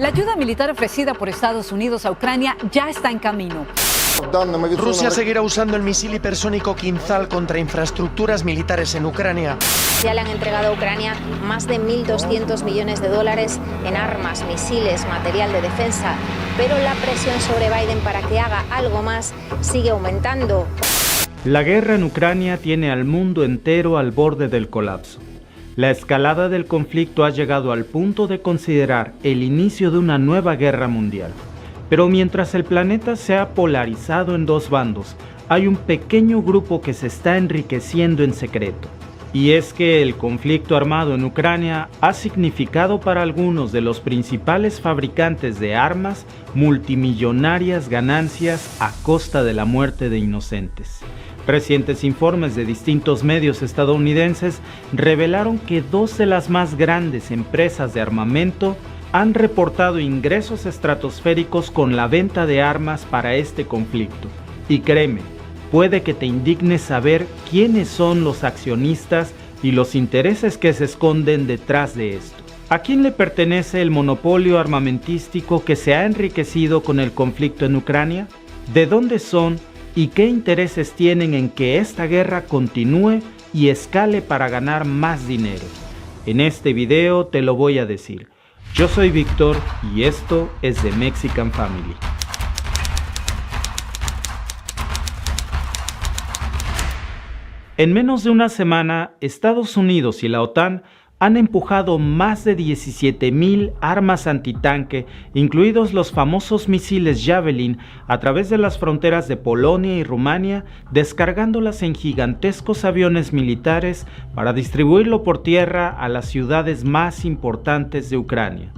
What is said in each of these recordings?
La ayuda militar ofrecida por Estados Unidos a Ucrania ya está en camino. Rusia seguirá usando el misil hipersónico Kinzhal contra infraestructuras militares en Ucrania. Ya le han entregado a Ucrania más de 1.200 millones de dólares en armas, misiles, material de defensa, pero la presión sobre Biden para que haga algo más sigue aumentando. La guerra en Ucrania tiene al mundo entero al borde del colapso. La escalada del conflicto ha llegado al punto de considerar el inicio de una nueva guerra mundial. Pero mientras el planeta se ha polarizado en dos bandos, hay un pequeño grupo que se está enriqueciendo en secreto. Y es que el conflicto armado en Ucrania ha significado para algunos de los principales fabricantes de armas multimillonarias ganancias a costa de la muerte de inocentes. Recientes informes de distintos medios estadounidenses revelaron que dos de las más grandes empresas de armamento han reportado ingresos estratosféricos con la venta de armas para este conflicto. Y créeme, puede que te indigne saber quiénes son los accionistas y los intereses que se esconden detrás de esto. ¿A quién le pertenece el monopolio armamentístico que se ha enriquecido con el conflicto en Ucrania? ¿De dónde son y qué intereses tienen en que esta guerra continúe y escale para ganar más dinero? En este video te lo voy a decir. Yo soy Víctor y esto es The Mexican Family. En menos de una semana, Estados Unidos y la OTAN han empujado más de 17,000 armas antitanque, incluidos los famosos misiles Javelin, a través de las fronteras de Polonia y Rumania, descargándolas en gigantescos aviones militares para distribuirlo por tierra a las ciudades más importantes de Ucrania.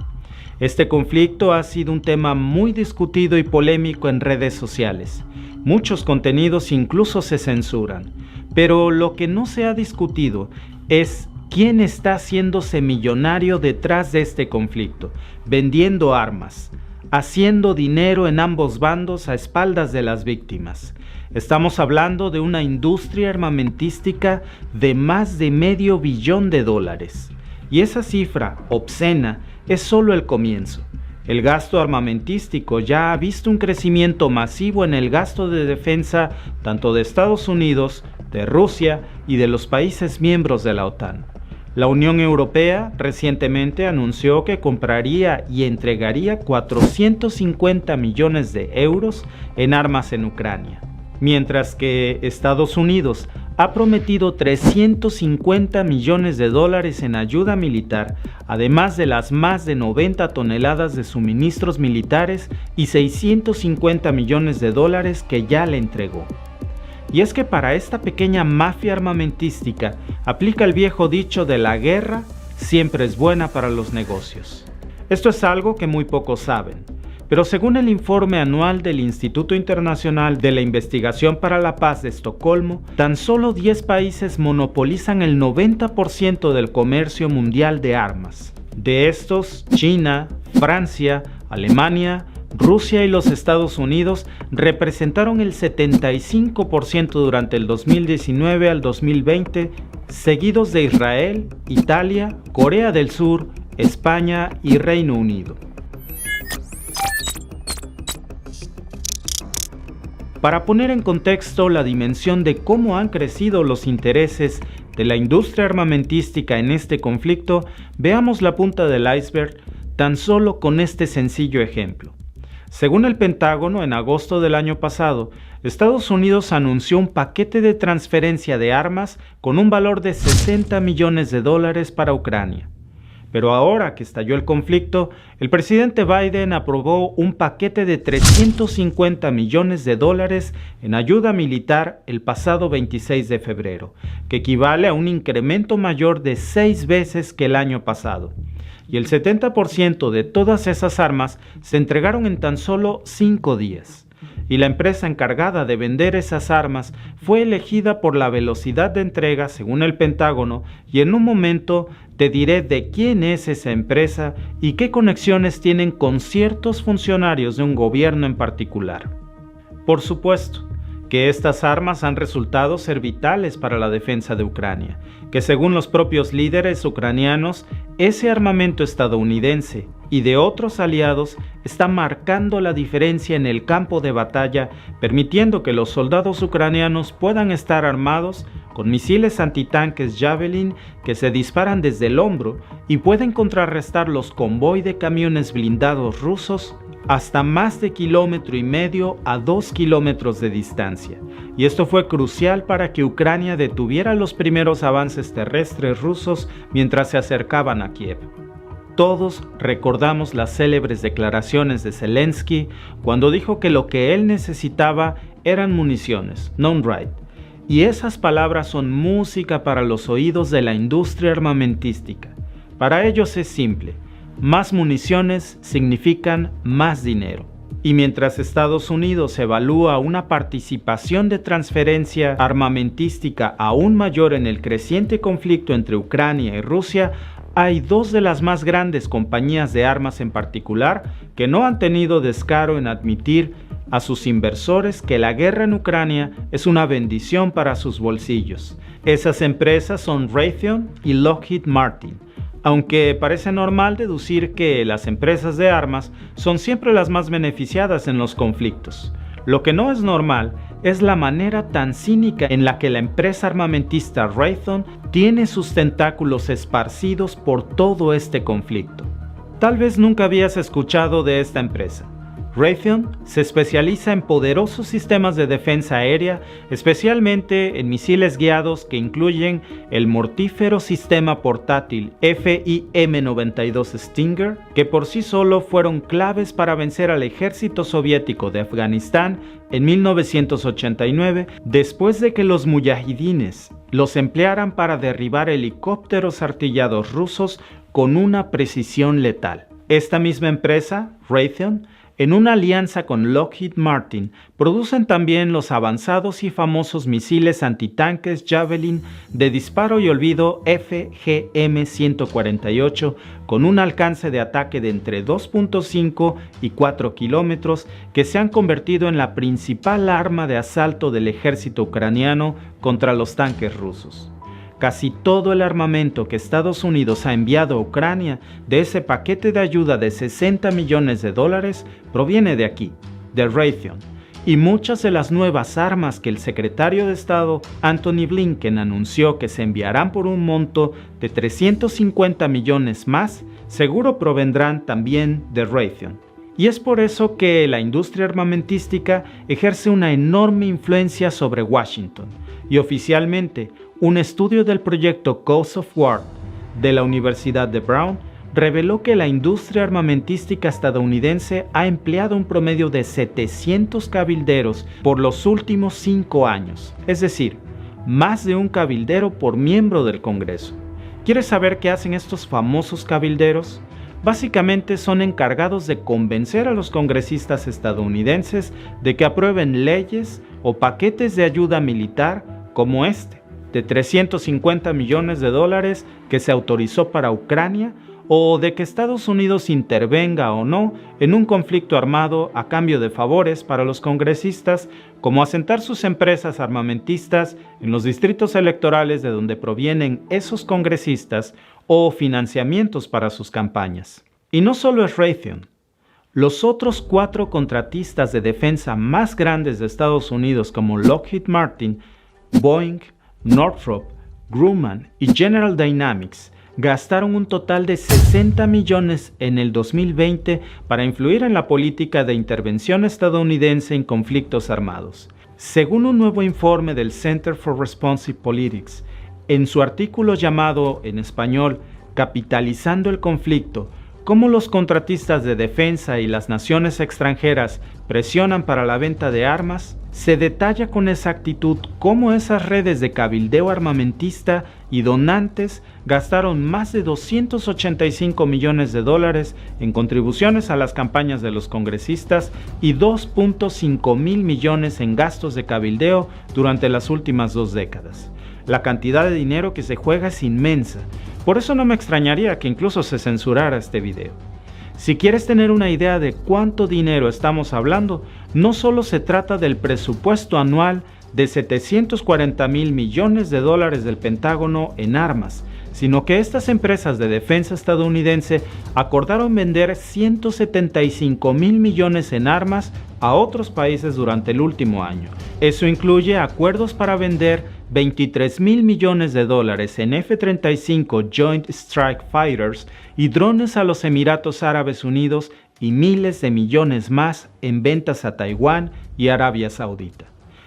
Este conflicto ha sido un tema muy discutido y polémico en redes sociales. Muchos contenidos incluso se censuran, pero lo que no se ha discutido es ¿quién está haciéndose millonario detrás de este conflicto? Vendiendo armas, haciendo dinero en ambos bandos a espaldas de las víctimas. Estamos hablando de una industria armamentística de más de $500 millones. Y esa cifra obscena es solo el comienzo. El gasto armamentístico ya ha visto un crecimiento masivo en el gasto de defensa tanto de Estados Unidos, de Rusia y de los países miembros de la OTAN. La Unión Europea recientemente anunció que compraría y entregaría 450 millones de euros en armas en Ucrania, mientras que Estados Unidos ha prometido 350 millones de dólares en ayuda militar, además de las más de 90 toneladas de suministros militares y 650 millones de dólares que ya le entregó. Y es que para esta pequeña mafia armamentística aplica el viejo dicho de la guerra siempre es buena para los negocios. Esto es algo que muy pocos saben, pero según el informe anual del Instituto Internacional de la Investigación para la Paz de Estocolmo, tan solo 10 países monopolizan el 90% del comercio mundial de armas. De estos, China, Francia, Alemania, Rusia y los Estados Unidos representaron el 75% durante el 2019 al 2020, seguidos de Israel, Italia, Corea del Sur, España y Reino Unido. Para poner en contexto la dimensión de cómo han crecido los intereses de la industria armamentística en este conflicto, veamos la punta del iceberg tan solo con este sencillo ejemplo. Según el Pentágono, en agosto del año pasado, Estados Unidos anunció un paquete de transferencia de armas con un valor de $60 millones para Ucrania. Pero ahora que estalló el conflicto, el presidente Biden aprobó un paquete de $350 millones en ayuda militar el pasado 26 de febrero, que equivale a un incremento mayor de 6 veces que el año pasado. Y el 70% de todas esas armas se entregaron en tan solo 5 días. Y la empresa encargada de vender esas armas fue elegida por la velocidad de entrega según el Pentágono, y en un momento te diré de quién es esa empresa y qué conexiones tienen con ciertos funcionarios de un gobierno en particular. Por supuesto que estas armas han resultado ser vitales para la defensa de Ucrania, que según los propios líderes ucranianos, ese armamento estadounidense y de otros aliados está marcando la diferencia en el campo de batalla, permitiendo que los soldados ucranianos puedan estar armados con misiles antitanques Javelin que se disparan desde el hombro y pueden contrarrestar los convoy de camiones blindados rusos hasta más de 1,5 kilómetros a 2 kilómetros de distancia. Y esto fue crucial para que Ucrania detuviera los primeros avances terrestres rusos mientras se acercaban a Kiev. Todos recordamos las célebres declaraciones de Zelensky cuando dijo que lo que él necesitaba eran municiones, no un raid. Y esas palabras son música para los oídos de la industria armamentística. Para ellos es simple: más municiones significan más dinero. Y mientras Estados Unidos evalúa una participación de transferencia armamentística aún mayor en el creciente conflicto entre Ucrania y Rusia, hay dos de las más grandes compañías de armas en particular que no han tenido descaro en admitir a sus inversores que la guerra en Ucrania es una bendición para sus bolsillos. Esas empresas son Raytheon y Lockheed Martin. Aunque parece normal deducir que las empresas de armas son siempre las más beneficiadas en los conflictos. Lo que no es normal es la manera tan cínica en la que la empresa armamentista Raytheon tiene sus tentáculos esparcidos por todo este conflicto. Tal vez nunca habías escuchado de esta empresa. Raytheon se especializa en poderosos sistemas de defensa aérea, especialmente en misiles guiados que incluyen el mortífero sistema portátil FIM-92 Stinger, que por sí solo fueron claves para vencer al ejército soviético de Afganistán en 1989, después de que los muyahidines los emplearan para derribar helicópteros artillados rusos con una precisión letal. Esta misma empresa, Raytheon, en una alianza con Lockheed Martin, producen también los avanzados y famosos misiles antitanques Javelin de disparo y olvido FGM-148 con un alcance de ataque de entre 2.5 y 4 kilómetros que se han convertido en la principal arma de asalto del ejército ucraniano contra los tanques rusos. Casi todo el armamento que Estados Unidos ha enviado a Ucrania de ese paquete de ayuda de $60 millones proviene de aquí, de Raytheon, y muchas de las nuevas armas que el secretario de Estado Antony Blinken anunció que se enviarán por un monto de 350 millones más, seguro provendrán también de Raytheon. Y es por eso que la industria armamentística ejerce una enorme influencia sobre Washington, y oficialmente un estudio del proyecto Coast of War de la Universidad de Brown reveló que la industria armamentística estadounidense ha empleado un promedio de 700 cabilderos por los últimos 5 años, es decir, más de un cabildero por miembro del Congreso. ¿Quieres saber qué hacen estos famosos cabilderos? Básicamente son encargados de convencer a los congresistas estadounidenses de que aprueben leyes o paquetes de ayuda militar como este, de $350 millones que se autorizó para Ucrania, o de que Estados Unidos intervenga o no en un conflicto armado a cambio de favores para los congresistas, como asentar sus empresas armamentistas en los distritos electorales de donde provienen esos congresistas o financiamientos para sus campañas. Y no solo es Raytheon. Los otros 4 contratistas de defensa más grandes de Estados Unidos como Lockheed Martin, Boeing, Northrop, Grumman y General Dynamics gastaron un total de $60 millones en el 2020 para influir en la política de intervención estadounidense en conflictos armados. Según un nuevo informe del Center for Responsive Politics, en su artículo llamado en español Capitalizando el conflicto, cómo los contratistas de defensa y las naciones extranjeras presionan para la venta de armas, se detalla con exactitud cómo esas redes de cabildeo armamentista y donantes gastaron más de $285 millones en contribuciones a las campañas de los congresistas y 2.5 mil millones en gastos de cabildeo durante las últimas 2 décadas. La cantidad de dinero que se juega es inmensa, por eso no me extrañaría que incluso se censurara este video. Si quieres tener una idea de cuánto dinero estamos hablando, no solo se trata del presupuesto anual de 740,000 millones de dólares del Pentágono en armas, sino que estas empresas de defensa estadounidense acordaron vender 175,000 millones en armas a otros países durante el último año. Eso incluye acuerdos para vender 23,000 millones de dólares en F-35 Joint Strike Fighters y drones a los Emiratos Árabes Unidos y miles de millones más en ventas a Taiwán y Arabia Saudita.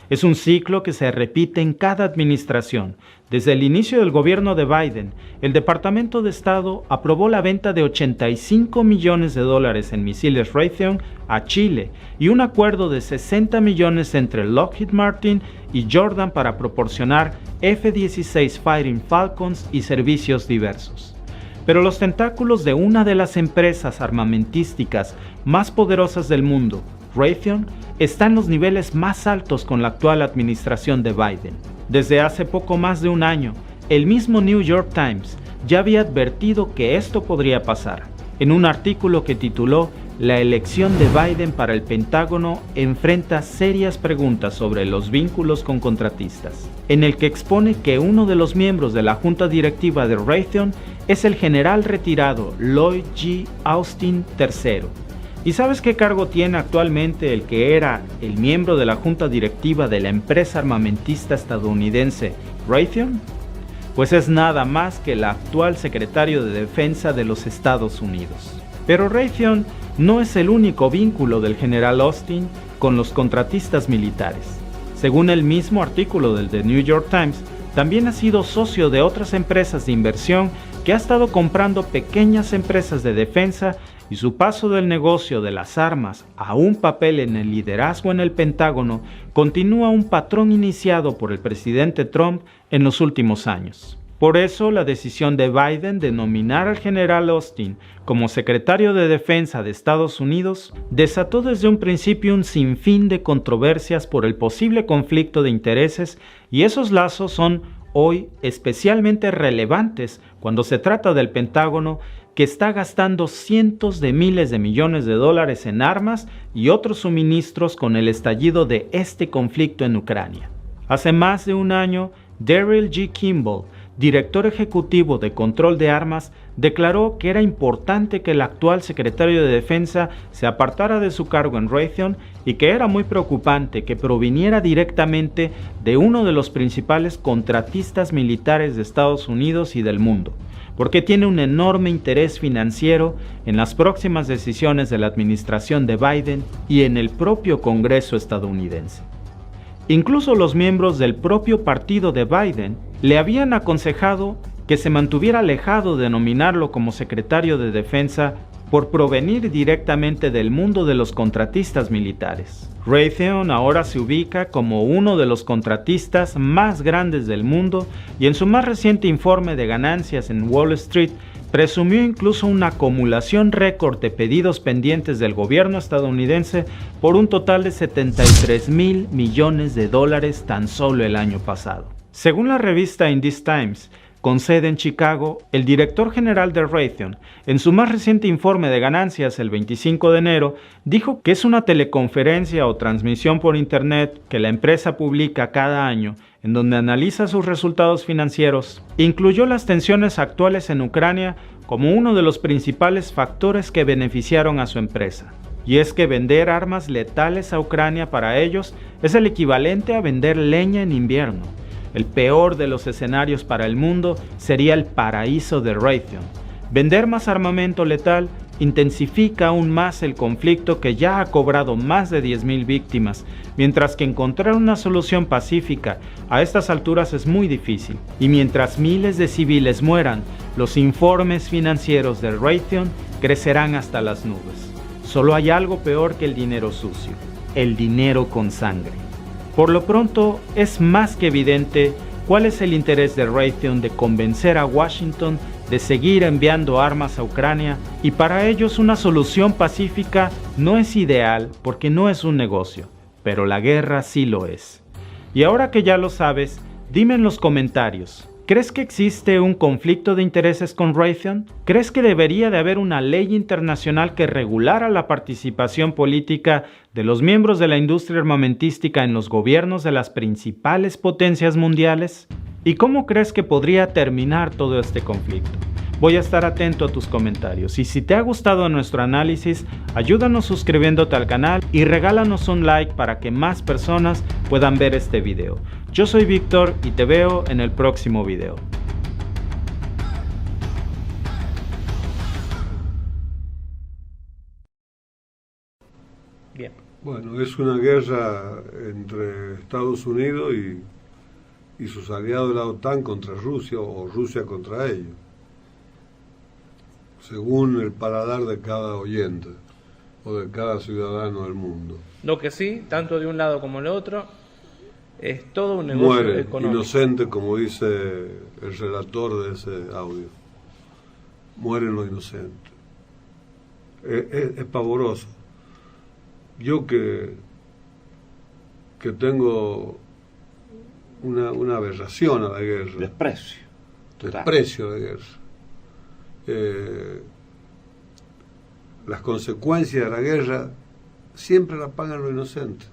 Es un ciclo que se repite en cada administración. Desde el inicio del gobierno de Biden, el Departamento de Estado aprobó la venta de 85 millones de dólares en misiles Raytheon a Chile y un acuerdo de 60 millones entre Lockheed Martin y Jordan para proporcionar F-16 Fighting Falcons y servicios diversos. Pero los tentáculos de una de las empresas armamentísticas más poderosas del mundo, Raytheon, está en los niveles más altos con la actual administración de Biden. Desde hace poco más de un año, el mismo New York Times ya había advertido que esto podría pasar, en un artículo que tituló "La elección de Biden para el Pentágono enfrenta serias preguntas sobre los vínculos con contratistas", en el que expone que uno de los miembros de la junta directiva de Raytheon es el general retirado Lloyd G. Austin III. ¿Y sabes qué cargo tiene actualmente el que era el miembro de la junta directiva de la empresa armamentista estadounidense Raytheon? Pues es nada más que el actual secretario de Defensa de los Estados Unidos. Pero Raytheon no es el único vínculo del general Austin con los contratistas militares. Según el mismo artículo del The New York Times, también ha sido socio de otras empresas de inversión que ha estado comprando pequeñas empresas de defensa, y su paso del negocio de las armas a un papel en el liderazgo en el Pentágono continúa un patrón iniciado por el presidente Trump en los últimos años. Por eso, la decisión de Biden de nominar al general Austin como secretario de Defensa de Estados Unidos desató desde un principio un sinfín de controversias por el posible conflicto de intereses, y esos lazos son hoy especialmente relevantes cuando se trata del Pentágono, que está gastando cientos de miles de millones de dólares en armas y otros suministros con el estallido de este conflicto en Ucrania. Hace más de un año, Daryl G. Kimball, director ejecutivo de control de armas, declaró que era importante que el actual secretario de Defensa se apartara de su cargo en Raytheon y que era muy preocupante que proviniera directamente de uno de los principales contratistas militares de Estados Unidos y del mundo, porque tiene un enorme interés financiero en las próximas decisiones de la administración de Biden y en el propio Congreso estadounidense. Incluso los miembros del propio partido de Biden le habían aconsejado que se mantuviera alejado de nominarlo como secretario de Defensa por provenir directamente del mundo de los contratistas militares. Raytheon ahora se ubica como uno de los contratistas más grandes del mundo y en su más reciente informe de ganancias en Wall Street presumió incluso una acumulación récord de pedidos pendientes del gobierno estadounidense por un total de 73,000 millones de dólares tan solo el año pasado. Según la revista In These Times, con sede en Chicago, el director general de Raytheon, en su más reciente informe de ganancias el 25 de enero, dijo que es una teleconferencia o transmisión por internet que la empresa publica cada año, en donde analiza sus resultados financieros. Incluyó las tensiones actuales en Ucrania como uno de los principales factores que beneficiaron a su empresa. Y es que vender armas letales a Ucrania para ellos es el equivalente a vender leña en invierno. El peor de los escenarios para el mundo sería el paraíso de Raytheon. Vender más armamento letal intensifica aún más el conflicto que ya ha cobrado más de 10,000 víctimas, mientras que encontrar una solución pacífica a estas alturas es muy difícil. Y mientras miles de civiles mueran, los informes financieros de Raytheon crecerán hasta las nubes. Solo hay algo peor que el dinero sucio: el dinero con sangre. Por lo pronto, es más que evidente cuál es el interés de Raytheon de convencer a Washington de seguir enviando armas a Ucrania, y para ellos una solución pacífica no es ideal porque no es un negocio, pero la guerra sí lo es. Y ahora que ya lo sabes, dime en los comentarios, ¿Crees que existe un conflicto de intereses con Raytheon? ¿Crees que debería de haber una ley internacional que regulara la participación política de los miembros de la industria armamentística en los gobiernos de las principales potencias mundiales? ¿Y cómo crees que podría terminar todo este conflicto? Voy a estar atento a tus comentarios y si te ha gustado nuestro análisis, ayúdanos suscribiéndote al canal y regálanos un like para que más personas puedan ver este video. Yo soy Víctor y te veo en el próximo video. Bien. Bueno, es una guerra entre Estados Unidos y sus aliados de la OTAN contra Rusia o Rusia contra ellos, según el paladar de cada oyente o de cada ciudadano del mundo. Lo que sí, tanto de un lado como del otro, es todo un negocio Muere económico. inocente, como dice el relator de ese audio. Mueren los inocentes. Es pavoroso. Yo que tengo una aberración a la guerra. Desprecio a la guerra. Las consecuencias de la guerra siempre las pagan los inocentes.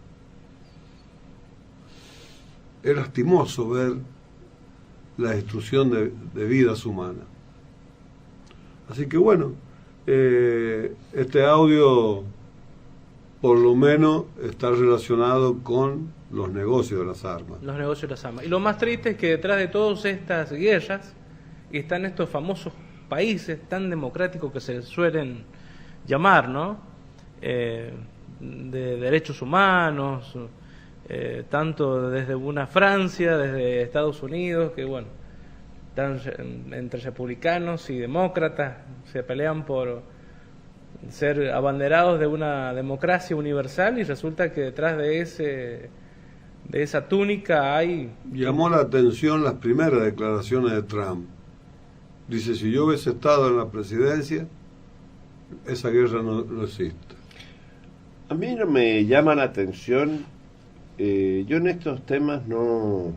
Es lastimoso ver la destrucción de vidas humanas. Así que bueno, este audio por lo menos está relacionado con los negocios de las armas. Los negocios de las armas. Y lo más triste es que detrás de todas estas guerras están estos famosos países tan democráticos que se suelen llamar, ¿no? De derechos humanos, tanto desde una Francia, desde Estados Unidos, que bueno, están entre republicanos y demócratas, se pelean por ser abanderados de una democracia universal y resulta que detrás de esa túnica hay... Llamó la atención las primeras declaraciones de Trump. Dice, si yo hubiese estado en la presidencia, esa guerra no existe. A mí no me llama la atención, yo en estos temas no,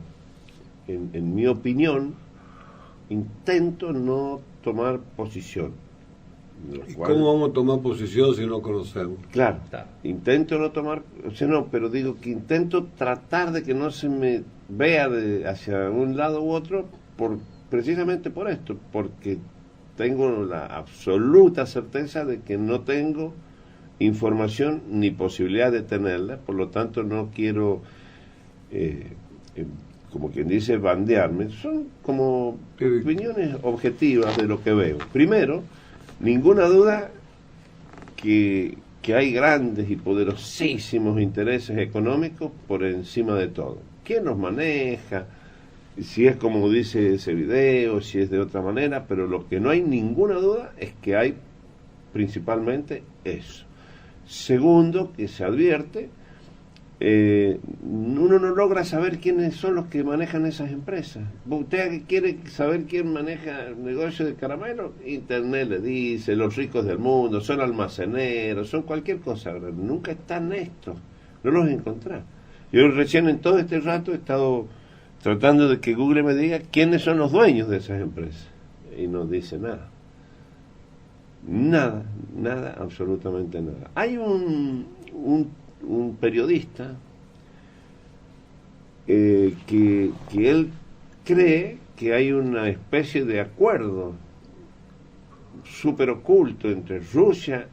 en mi opinión, intento no tomar posición. ¿Y cómo vamos a tomar posición si no conocemos? Claro, intento no tomar, o sea, no, pero digo que intento tratar de que no se me vea hacia un lado u otro, precisamente por esto, porque tengo la absoluta certeza de que no tengo información ni posibilidad de tenerla, por lo tanto no quiero, como quien dice, bandearme. Son como opiniones objetivas de lo que veo. Primero, ninguna duda que hay grandes y poderosísimos intereses económicos por encima de todo. ¿Quién los maneja? Si es como dice ese video, si es de otra manera, pero lo que no hay ninguna duda es que hay principalmente eso. Segundo, que se advierte, uno no logra saber quiénes son los que manejan esas empresas. ¿Usted quiere saber quién maneja el negocio de caramelo? Internet le dice, los ricos del mundo, son almaceneros, son cualquier cosa. Nunca están estos, no los encontrás. Yo recién en todo este rato he estado tratando de que Google me diga quiénes son los dueños de esas empresas. Y no dice nada. Nada, absolutamente nada. Hay un periodista que él cree que hay una especie de acuerdo súper oculto entre Rusia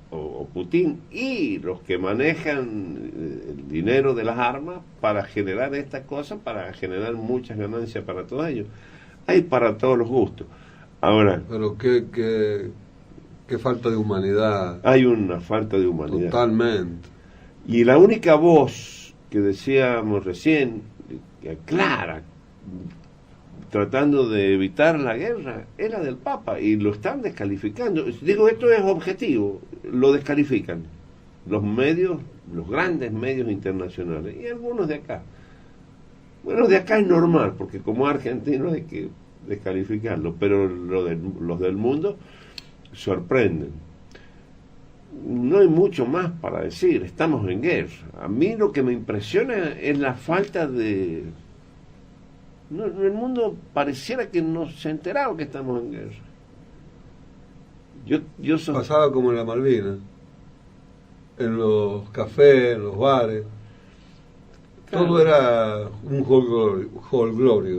o Putin y los que manejan el dinero de las armas para generar estas cosas, para generar muchas ganancias para todos ellos. Hay para todos los gustos. Ahora, pero qué falta de humanidad. Hay una falta de humanidad. Totalmente. Y la única voz que decíamos recién, clara, tratando de evitar la guerra, era del Papa, y lo están descalificando. Digo, esto es objetivo, lo descalifican los medios, los grandes medios internacionales, y algunos de acá. Bueno, de acá es normal, porque como argentinos hay que descalificarlo, pero los del mundo sorprenden. No hay mucho más para decir, estamos en guerra. A mí lo que me impresiona es la falta de No, el mundo pareciera que no se ha enterado que estamos en guerra. Pasaba como en la Malvinas, en los cafés, en los bares. Claro. Todo era un holgorio.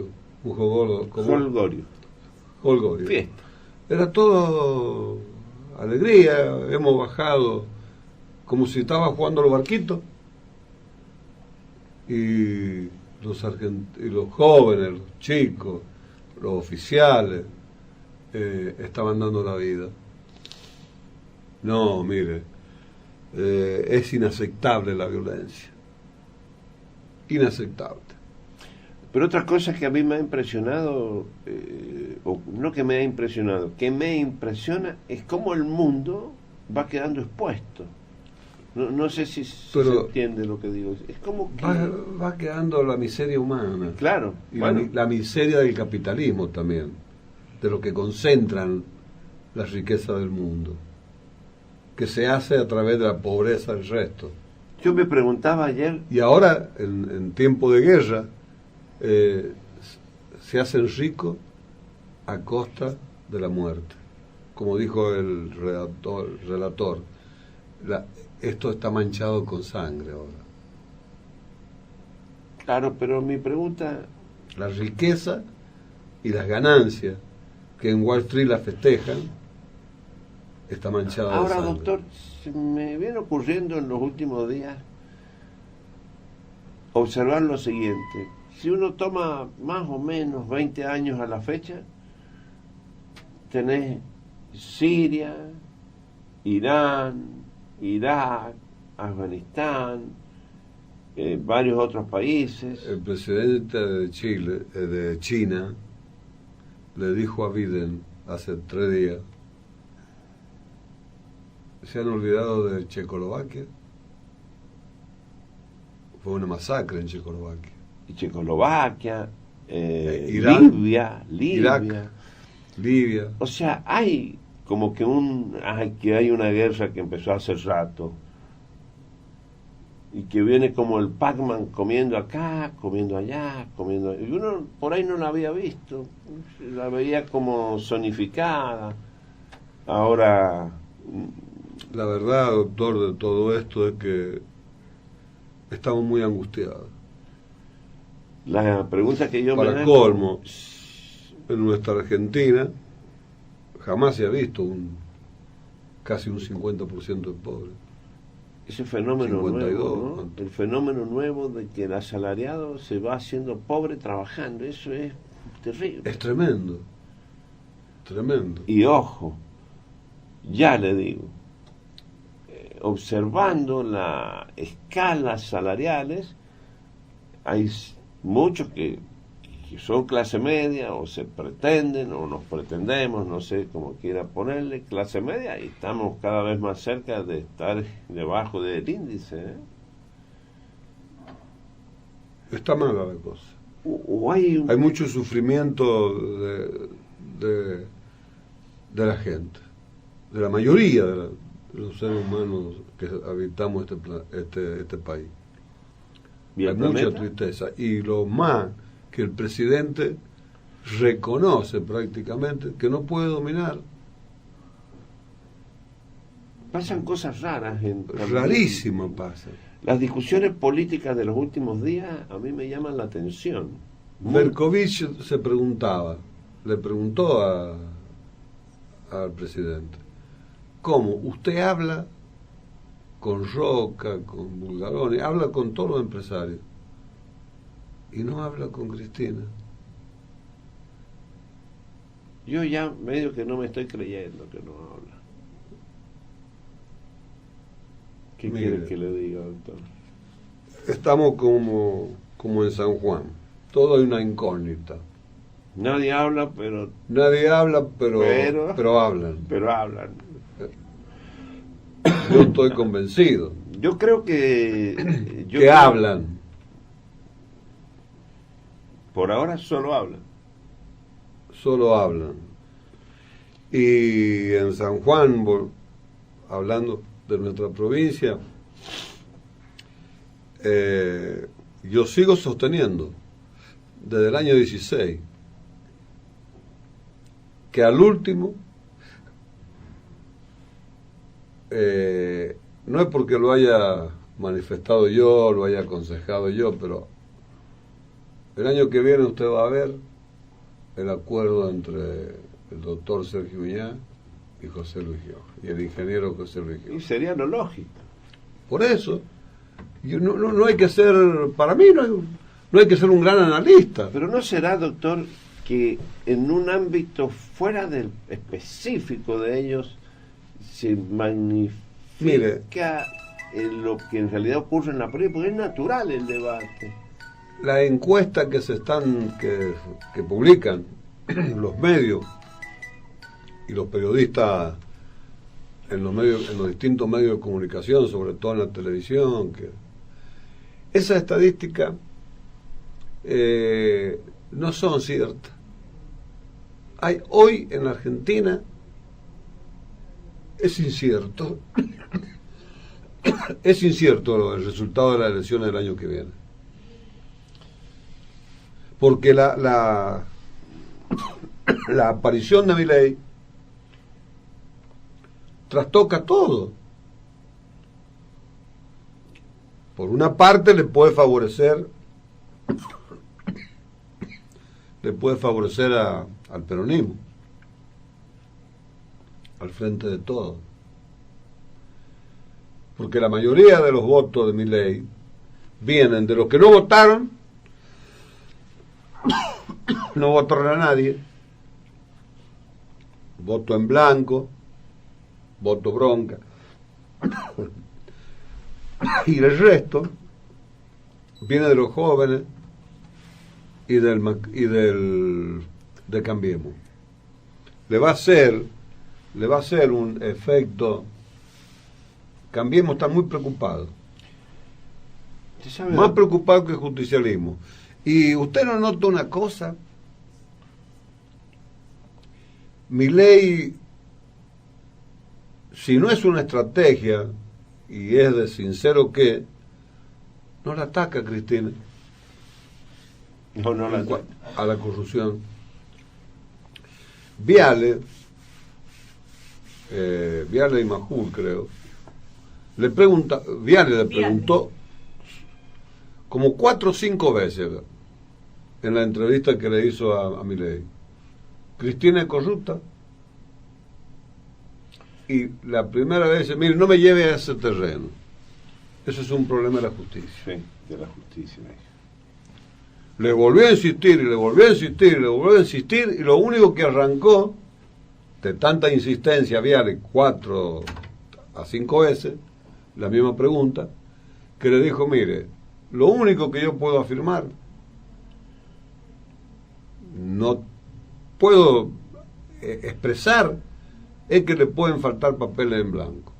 Fiesta. Era todo alegría. Hemos bajado como si estaba jugando los barquitos. Y los jóvenes, los chicos, los oficiales estaban dando la vida. No, mire, es inaceptable la violencia. Inaceptable. Pero otra cosa que a mí me ha impresionado, o no que me ha impresionado, que me impresiona es cómo el mundo va quedando expuesto. No sé si se entiende lo que digo. Es como que va quedando la miseria humana. Claro. Y la miseria del capitalismo también, de lo que concentran la riqueza del mundo, que se hace a través de la pobreza del resto. Yo me preguntaba ayer... Y ahora, en tiempo de guerra, se hacen ricos a costa de la muerte. Como dijo el relator, esto está manchado con sangre ahora. Claro, pero mi pregunta... La riqueza y las ganancias que en Wall Street la festejan está manchada de sangre. Ahora, doctor, se me viene ocurriendo en los últimos días observar lo siguiente. Si uno toma más o menos 20 años a la fecha, tenés Siria, Irán, Irak, Afganistán, varios otros países. El presidente de China, le dijo a Biden hace 3 días: ¿se han olvidado de Checoslovaquia? Fue una masacre en Checoslovaquia. Y Checoslovaquia, Irán, Libia. Libia. O sea, hay como que hay una guerra que empezó hace rato y que viene como el Pac-Man comiendo acá, comiendo allá, comiendo... Y uno por ahí no la había visto, la veía como zonificada. Ahora... La verdad, doctor, de todo esto es que estamos muy angustiados. La pregunta que yo me hago... Para colmo, en nuestra Argentina jamás se ha visto casi un 50% de pobres. Ese fenómeno 52, nuevo, ¿no? El fenómeno nuevo de que el asalariado se va haciendo pobre trabajando, eso es terrible. Es tremendo, tremendo. Y ojo, ya le digo, observando las escalas salariales, hay muchos que son clase media, o se pretenden, o nos pretendemos, no sé cómo quiera ponerle, clase media, y estamos cada vez más cerca de estar debajo del índice. Está mala la cosa. Hay mucho sufrimiento de la gente, de la mayoría de los seres humanos que habitamos este país. Hay mucha tristeza. Y lo más que el presidente reconoce prácticamente que no puede dominar. Pasan cosas raras. Rarísimas pasan. Las discusiones políticas de los últimos días a mí me llaman la atención. Berkovich le preguntó al presidente: ¿cómo? Usted habla con Roca, con Bulgaroni, habla con todos los empresarios y no habla con Cristina. Yo ya medio que no me estoy creyendo que no habla. ¿Qué quiere que le diga, doctor? Estamos como en San Juan. Todo hay una incógnita. Nadie habla, pero... Nadie habla, pero hablan. Pero hablan. Yo estoy convencido. Yo creo que... hablan. Por ahora solo hablan. Solo hablan. Y en San Juan, hablando de nuestra provincia, yo sigo sosteniendo desde el año 16, que al último, no es porque lo haya manifestado yo, lo haya aconsejado yo, pero el año que viene usted va a ver el acuerdo entre el doctor Sergio Uñá y José Luis Gioja, y el ingeniero José Luis Gioja. Y sería lo lógico. Por eso, no hay que ser, para mí no hay que ser un gran analista. Pero ¿no será, doctor, que en un ámbito fuera del específico de ellos se magnifica lo que en realidad ocurre en la política? Porque es natural el debate. La encuesta que que publican los medios y los periodistas en los distintos medios de comunicación, sobre todo en la televisión, esa estadística no son ciertas. Hay hoy en la Argentina, es incierto el resultado de las elecciones del año que viene, porque la aparición de Milei trastoca todo. Por una parte le puede favorecer al peronismo, al frente de todo, porque la mayoría de los votos de Milei vienen de los que no votaron, no votaron a nadie, voto en blanco, voto bronca, y el resto viene de los jóvenes y de Cambiemos. Le va a hacer un efecto. Cambiemos está muy preocupado, más preocupado que el justicialismo. Y usted no nota una cosa, Milei, si no es una estrategia y es de sincero que no la ataca Cristina, No la ataca a la corrupción. Viale y Majul, creo, Viale le preguntó como 4 o 5 veces en la entrevista que le hizo a Milei: ¿Cristina es corrupta? Y la primera vez dice: mire, no me lleve a ese terreno, eso es un problema de la justicia. Sí, de la justicia. Le volvió a insistir, y le volvió a insistir, y le volvió a insistir, y lo único que arrancó de tanta insistencia, Viale, 4 a 5 veces la misma pregunta, que le dijo: mire, lo único que yo puedo afirmar, no puedo expresar, es que le pueden faltar papeles en blanco.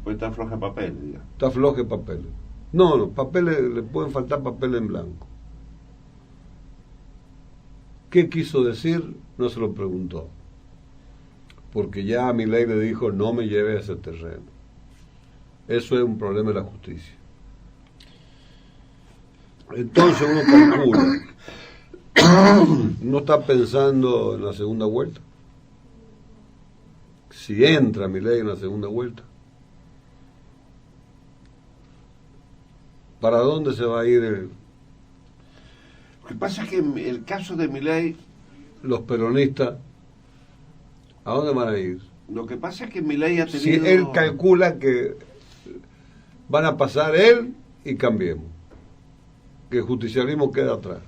Pues está floja de papel, diga. Está floja de papeles. No, papeles, le pueden faltar papeles en blanco. ¿Qué quiso decir? No se lo preguntó, porque ya a Milei le dijo: no me lleve a ese terreno. Eso es un problema de la justicia. Entonces uno calcula, ¿no está pensando en la segunda vuelta? Si entra Milei en la segunda vuelta, ¿para dónde se va a ir Lo que pasa es que en el caso de Milei, los peronistas? ¿A dónde van a ir? lo que pasa es que Milei ha tenido... Si él calcula que van a pasar él y Cambiemos, que el justicialismo queda atrás,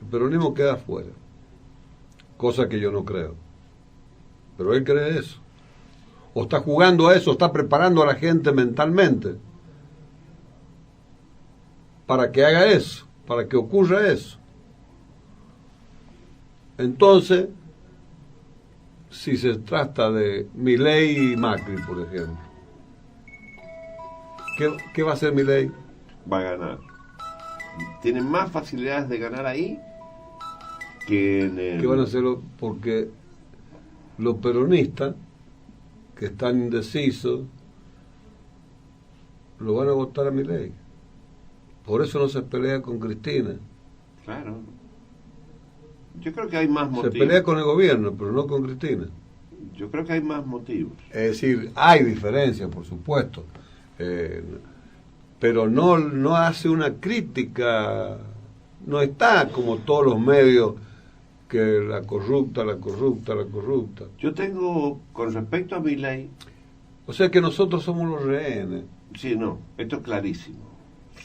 el peronismo queda afuera, cosa que yo no creo, pero él cree eso, o está jugando a eso, está preparando a la gente mentalmente para que haga eso, para que ocurra eso. Entonces, si se trata de Milei y Macri, por ejemplo, ¿qué va a hacer Milei? Va a ganar. Tiene más facilidades de ganar ahí que en el... ¿Qué van a hacerlo? Porque los peronistas que están indecisos lo van a votar a Milei. Por eso no se pelea con Cristina. Claro. Yo creo que hay más motivos. Se pelea con el gobierno, pero no con Cristina. Yo creo que hay más motivos. Es decir, hay diferencias, por supuesto, pero no hace una crítica, no está como todos los medios que la corrupta. Yo tengo, con respecto a Milei... O sea que nosotros somos los rehenes. Sí, no, esto es clarísimo.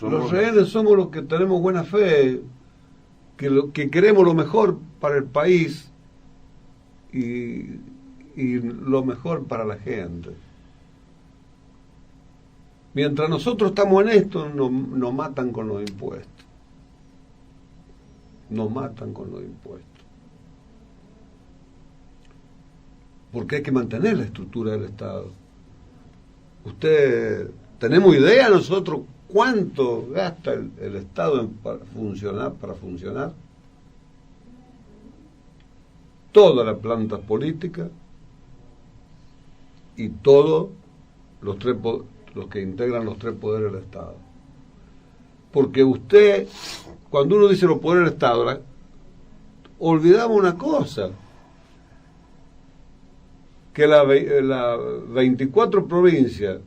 Los rehenes somos los que tenemos buena fe, que queremos lo mejor para el país y lo mejor para la gente. Mientras nosotros estamos en esto, nos matan con los impuestos. Nos matan con los impuestos. Porque hay que mantener la estructura del Estado. ¿Tenemos idea nosotros cuánto gasta el Estado para funcionar? Todas las plantas políticas y todos los que integran los 3 poderes del Estado. Porque cuando uno dice los poderes del Estado, olvidamos una cosa, que las 24 provincias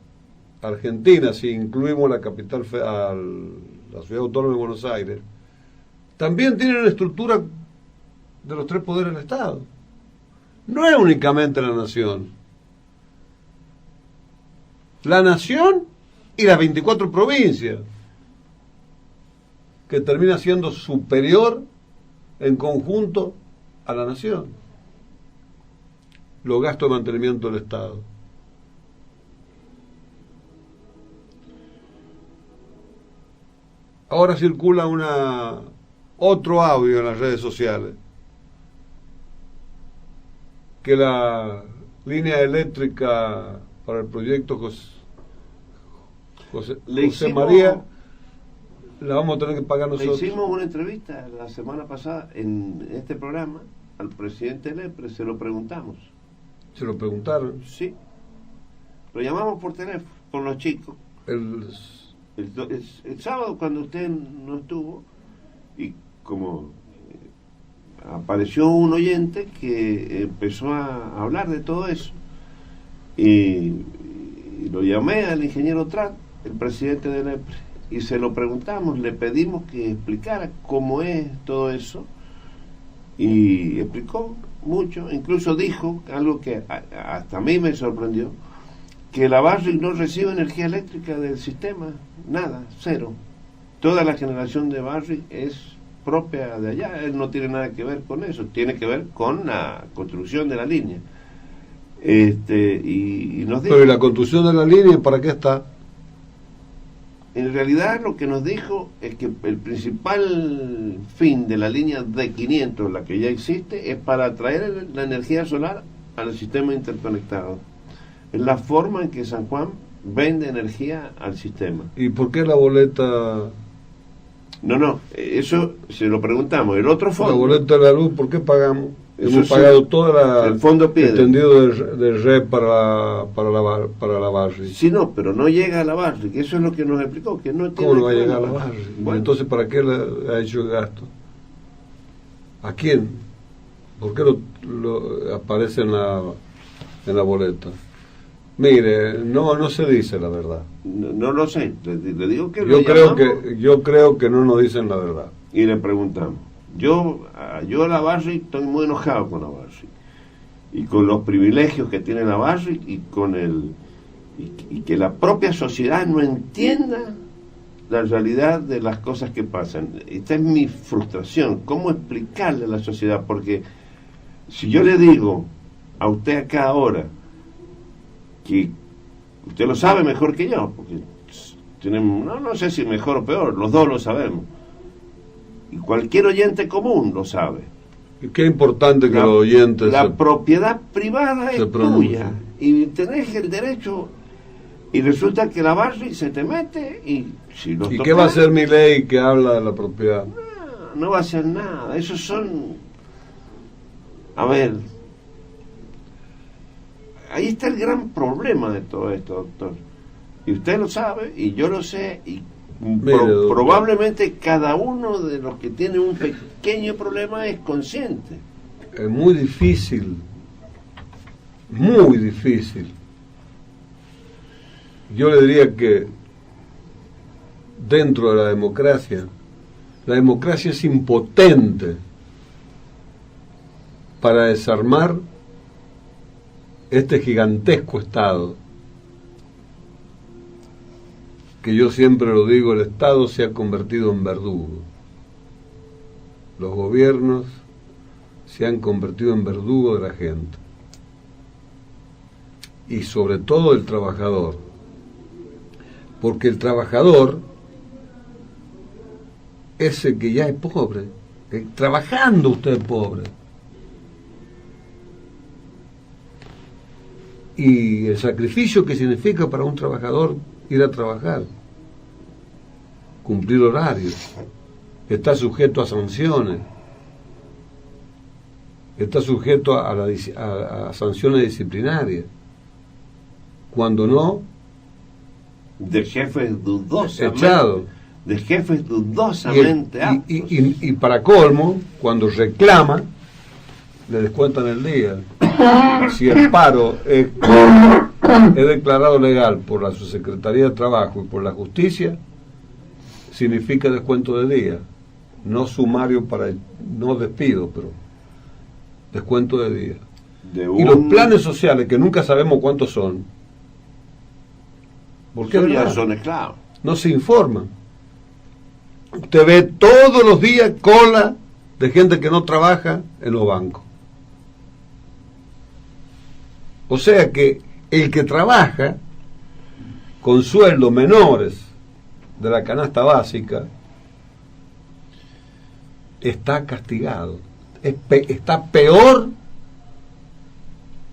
argentinas, si incluimos la capital, la ciudad autónoma de Buenos Aires, también tienen una estructura de los 3 poderes del Estado. No es únicamente la nación. La nación y las 24 provincias, que termina siendo superior en conjunto a la nación, los gastos de mantenimiento del Estado. Ahora circula otro audio en las redes sociales, que la línea eléctrica para el proyecto José María la vamos a tener que pagar nosotros. Le hicimos una entrevista la semana pasada en este programa al presidente Lepre, se lo preguntamos. ¿Se lo preguntaron? Sí. Lo llamamos por teléfono con los chicos. El sábado, cuando usted no estuvo, y como apareció un oyente que empezó a hablar de todo eso, y lo llamé al ingeniero Trat, el presidente de Lepre, y se lo preguntamos, le pedimos que explicara cómo es todo eso, y explicó mucho, incluso dijo algo que hasta a mí me sorprendió, que la Barrick no recibe energía eléctrica del sistema, nada, cero. Toda la generación de Barrick es propia de allá, él no tiene nada que ver con eso, tiene que ver con la construcción de la línea. Y nos dijo, pero ¿y la construcción de la línea para qué está? En realidad lo que nos dijo es que el principal fin de la línea D500, la que ya existe, es para traer la energía solar al sistema interconectado. Es la forma en que San Juan vende energía al sistema. ¿Y por qué la boleta? No, eso se lo preguntamos. El otro fondo, la boleta de la luz, ¿por qué pagamos? Hemos sí, pagado toda el fondo piedra extendido de red para la Barrick. Sí, no, pero no llega a la Barrick. Eso es lo que nos explicó, que no tiene. ¿Cómo no va a llegar a la Barrick? Bueno. Entonces, ¿para qué le ha hecho el gasto? ¿A quién? ¿Por qué lo aparece en la boleta? Mire, no se dice la verdad. No lo sé. Le digo que yo creo que no nos dicen la verdad. Y le preguntamos. Yo a la Barrick estoy muy enojado con la Barrick y con los privilegios que tiene la Barrick y que la propia sociedad no entienda la realidad de las cosas que pasan. Esta es mi frustración, cómo explicarle a la sociedad, porque si yo le digo a usted acá ahora que usted lo sabe mejor que yo, porque tenemos, no sé si mejor o peor, los dos lo sabemos, y cualquier oyente común lo sabe. Y qué importante que los oyentes... La propiedad privada es tuya, y tenés el derecho, y resulta que la Barrick se te mete, y si los ¿Y qué va a hacer Milei que habla de la propiedad? No va a hacer nada, esos son... A ver... Ahí está el gran problema de todo esto, doctor. Y usted lo sabe, y yo lo sé, y Probablemente cada uno de los que tiene un pequeño problema es consciente. Es muy difícil, muy difícil. Yo le diría que dentro de la democracia es impotente para desarmar este gigantesco Estado, que yo siempre lo digo, el Estado se ha convertido en verdugo. Los gobiernos se han convertido en verdugo de la gente. Y sobre todo el trabajador. Porque el trabajador, ese que ya es pobre, trabajando usted es pobre. Y el sacrificio que significa para un trabajador ir a trabajar, cumplir horarios, está sujeto a sanciones, está sujeto a sanciones disciplinarias. Cuando no, de jefes dudosamente echado. De jefes dudosamente y para colmo, cuando reclama, le descuentan el día. Si el paro es declarado legal por la Subsecretaría de Trabajo y por la Justicia, significa descuento de día, no sumario no despido, pero descuento de día. Y los planes sociales, que nunca sabemos cuántos son, porque ya son esclavos, no se informan. Usted ve todos los días cola de gente que no trabaja en los bancos. O sea que el que trabaja con sueldos menores de la canasta básica está castigado. Está peor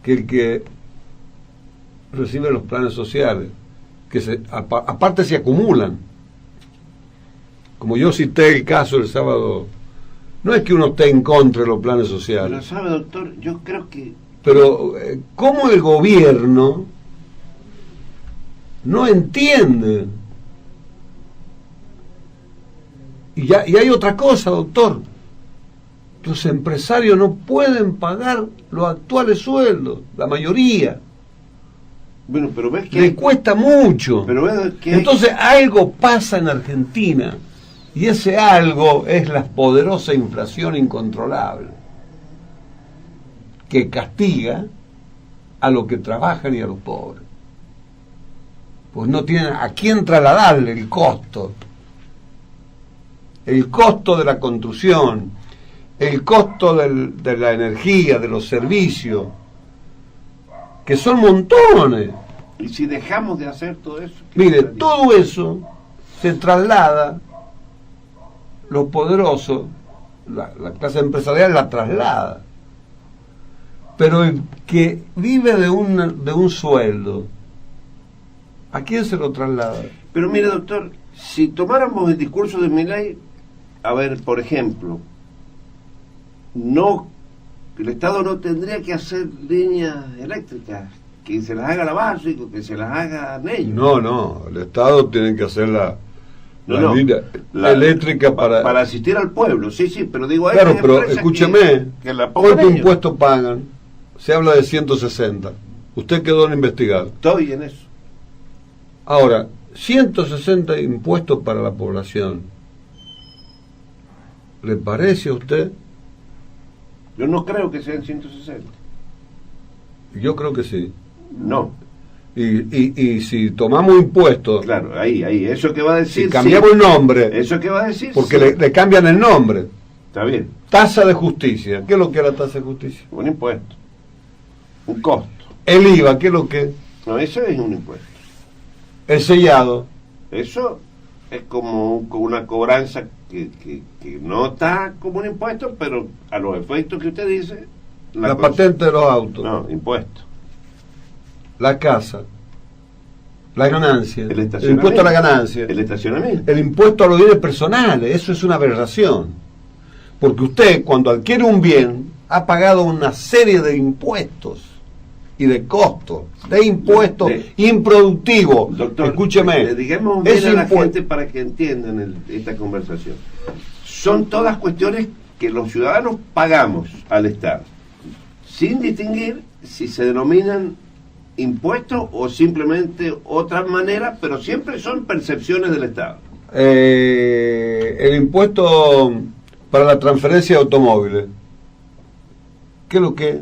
que el que recibe los planes sociales, que aparte se acumulan. Como yo cité el caso el sábado, no es que uno esté en contra de los planes sociales. Pero sabe, doctor, yo creo que... Pero ¿cómo el gobierno no entiende? Y hay otra cosa, doctor. Los empresarios no pueden pagar los actuales sueldos, la mayoría. Bueno, pero ves que... Le cuesta mucho. Pero ves que... Entonces algo pasa en Argentina, y ese algo es la poderosa inflación incontrolable, que castiga a los que trabajan y a los pobres. Pues no tienen a quién trasladarle el costo de la construcción, el costo de la energía, de los servicios, que son montones. Y si dejamos de hacer todo eso... Mire, todo eso se traslada, los poderosos, la clase empresarial la traslada. Pero el que vive de un sueldo, ¿a quién se lo traslada? Pero mire, doctor, si tomáramos el discurso de Milei, a ver, por ejemplo, el Estado no tendría que hacer líneas eléctricas, que se las haga la básica, que se las haga ellos. No, el Estado tiene que hacer la línea eléctrica para asistir al pueblo, sí, pero digo... Claro, pero escúcheme, ¿cuánto impuestos pagan? Se habla de 160. Usted quedó en investigar. Estoy en eso. Ahora, 160 impuestos para la población. ¿Le parece a usted? Yo no creo que sean 160. Yo creo que sí. No. Y si tomamos impuestos... Claro, ahí, eso que va a decir... Si cambiamos el nombre... Eso que va a decir... Porque le cambian el nombre. Está bien. Tasa de justicia. ¿Qué es lo que es la tasa de justicia? Un impuesto. Un costo. El IVA, ¿qué es lo que? No, eso es un impuesto. El sellado. Eso es como una cobranza que no está como un impuesto, pero a los efectos que usted dice... La patente de los autos. No, impuesto. La casa. La ganancia. El impuesto a la ganancia. El estacionamiento. El impuesto a los bienes personales. Eso es una aberración. Porque usted, cuando adquiere un bien, ha pagado una serie de impuestos y de costo, de impuestos improductivos. Doctor, escúcheme, digamos bien a la gente para que entiendan esta conversación. Son todas cuestiones que los ciudadanos pagamos al Estado, sin distinguir si se denominan impuestos o simplemente otra manera, pero siempre son percepciones del Estado. El impuesto para la transferencia de automóviles, ¿qué es lo que es?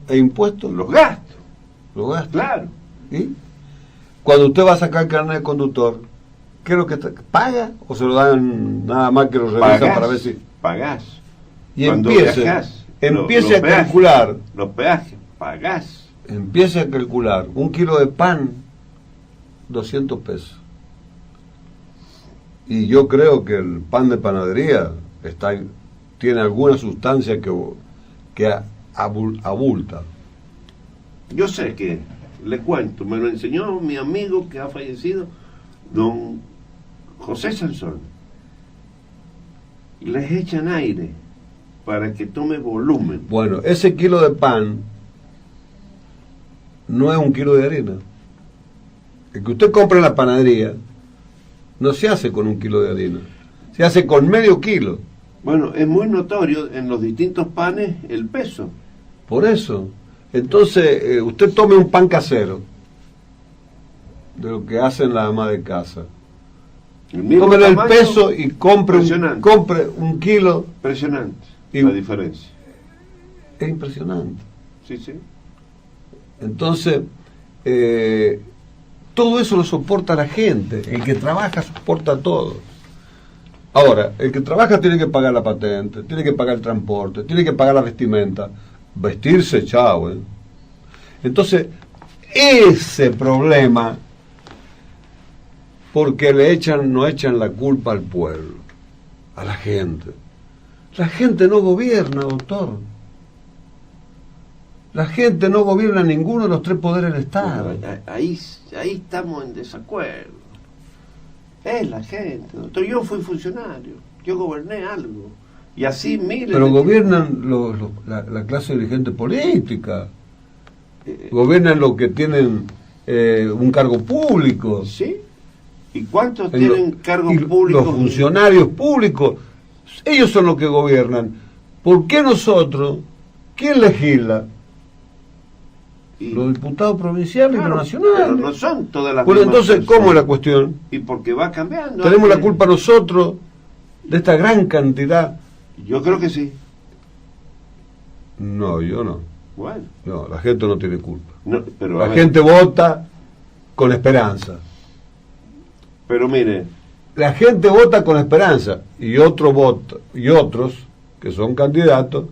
¿El impuesto? Los gastos. Los gastos. Claro. ¿Y? Cuando usted va a sacar carnet de conductor, ¿qué es lo que paga? ¿O se lo dan nada más que lo revisan para ver si...? Pagás. Y Cuando empiece a calcular... Los peajes, pagás. Empiece a calcular 1 kilo de pan, 200 pesos. Y yo creo que el pan de panadería tiene alguna sustancia que abulta. Yo sé que, le cuento, me lo enseñó mi amigo que ha fallecido, don José Sansón. Les echan aire para que tome volumen. Bueno, ese kilo de pan no es 1 kilo de harina. El que usted compra en la panadería no se hace con 1 kilo de harina, se hace con medio kilo. Bueno, es muy notorio en los distintos panes el peso. Por eso, entonces usted tome un pan casero, de lo que hacen la ama de casa. Tómele el peso y compre 1 kilo. Impresionante la diferencia. Es impresionante. Sí, sí. Entonces, todo eso lo soporta la gente. El que trabaja soporta todo. Ahora, el que trabaja tiene que pagar la patente, tiene que pagar el transporte, tiene que pagar la vestimenta. Vestirse, chao. Entonces, ese problema, porque no echan la culpa al pueblo, a la gente. La gente no gobierna, doctor. La gente no gobierna ninguno de los 3 poderes del Estado. Bueno, ahí estamos en desacuerdo. Es la gente, doctor. Yo fui funcionario, yo goberné algo. Y así miles. Pero gobiernan la clase dirigente política. Gobiernan los que tienen un cargo público. ¿Sí? ¿Y cuántos tienen cargos públicos? Los funcionarios públicos. Ellos son los que gobiernan. ¿Por qué nosotros? ¿Quién legisla? Los diputados provinciales, claro, y los nacionales. Pero no son todas las Bueno, entonces, personas. ¿cómo es la cuestión? Y porque va cambiando. ¿Tenemos la culpa nosotros de esta gran cantidad? Yo creo que sí. No, yo no. Bueno. No, la gente no tiene culpa. No, pero la gente vota con esperanza. Pero mire, la gente vota con esperanza y otros que son candidatos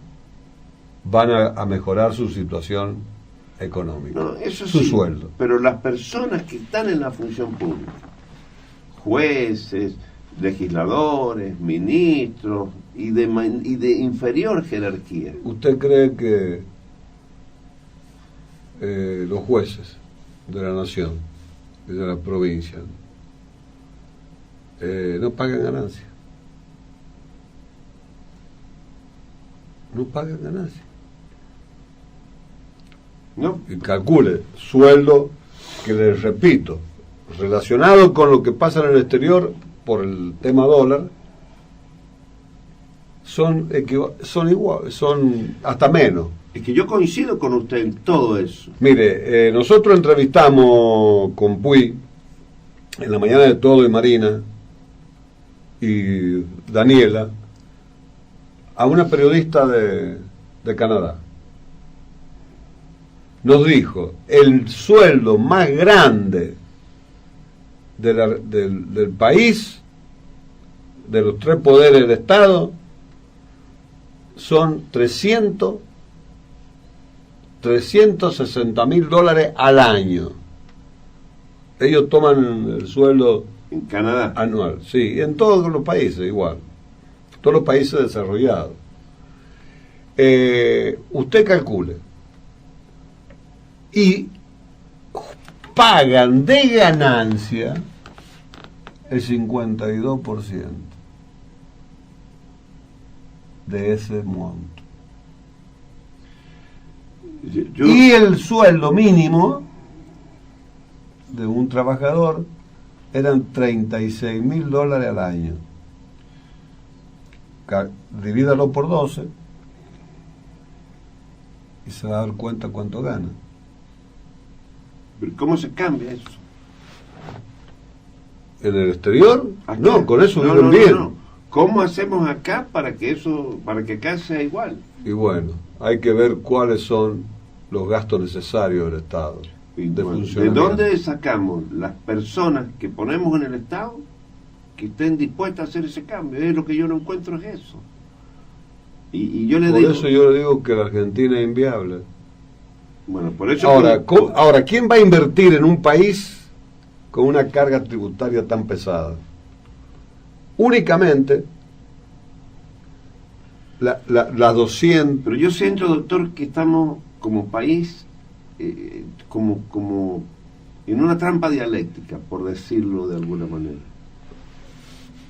van a mejorar su situación económica, no, eso su sí, sueldo. Pero las personas que están en la función pública, jueces, legisladores, ministros y de inferior jerarquía. ¿Usted cree que los jueces de la nación y de la provincia no pagan ganancias? No pagan ganancias. No. Y calcule sueldo que, les repito, relacionado con lo que pasa en el exterior por el tema dólar, son iguales, son hasta menos. Es que yo coincido con usted en todo eso. Mire, nosotros entrevistamos con Puy en la mañana de Todo y Marina y Daniela a una periodista de Canadá. Nos dijo, el sueldo más grande del país, de los 3 poderes del Estado, son $360.000 al año. Ellos toman el sueldo en Canadá anual, sí, en todos los países igual, todos los países desarrollados. Usted calcule, y pagan de ganancia el 52% de ese monto. Y el sueldo mínimo de un trabajador eran $36.000 al año. Divídalo por 12 y se va a dar cuenta cuánto gana. ¿Pero cómo se cambia eso? ¿En el exterior? ¿Acá? No, con eso viven bien. No. ¿Cómo hacemos acá para que acá sea igual? Y bueno, hay que ver cuáles son los gastos necesarios del Estado. ¿De dónde sacamos las personas que ponemos en el Estado que estén dispuestas a hacer ese cambio? Es lo que yo no encuentro, es eso. Y yo le digo... Por eso yo le digo que la Argentina es inviable. Bueno, por eso... Ahora, ¿quién va a invertir en un país con una carga tributaria tan pesada? Únicamente las 200... Pero yo siento, doctor, que estamos como país como en una trampa dialéctica, por decirlo de alguna manera.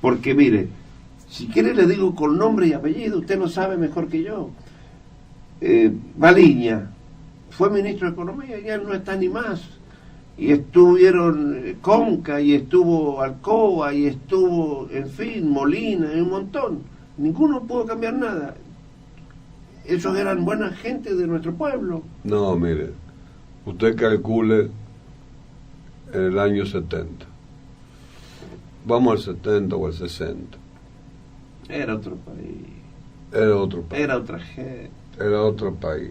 Porque mire, si quiere le digo con nombre y apellido, usted lo sabe mejor que yo. Baliña fue ministro de Economía y él no está ni más. Y estuvieron Conca, y estuvo Alcoba, y estuvo, en fin, Molina, y un montón. Ninguno pudo cambiar nada. Esos eran buena gente de nuestro pueblo. No, mire, usted calcule en el año 70. Vamos al 70 o al 60. Era otro país. Era otro país. Era otra gente. Era otro país.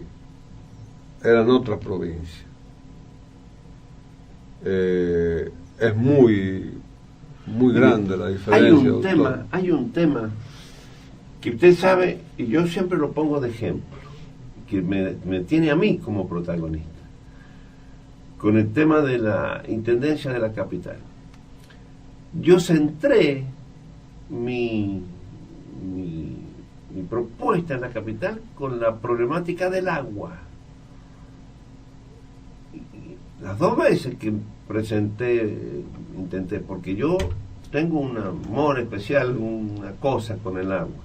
Eran otras provincias. Es muy grande la diferencia. Hay un tema que usted sabe, y yo siempre lo pongo de ejemplo, que me tiene a mí como protagonista, con el tema de la intendencia de la capital. Yo centré mi propuesta en la capital con la problemática del agua. Las 2 veces que intenté, porque yo tengo un amor especial, una cosa con el agua.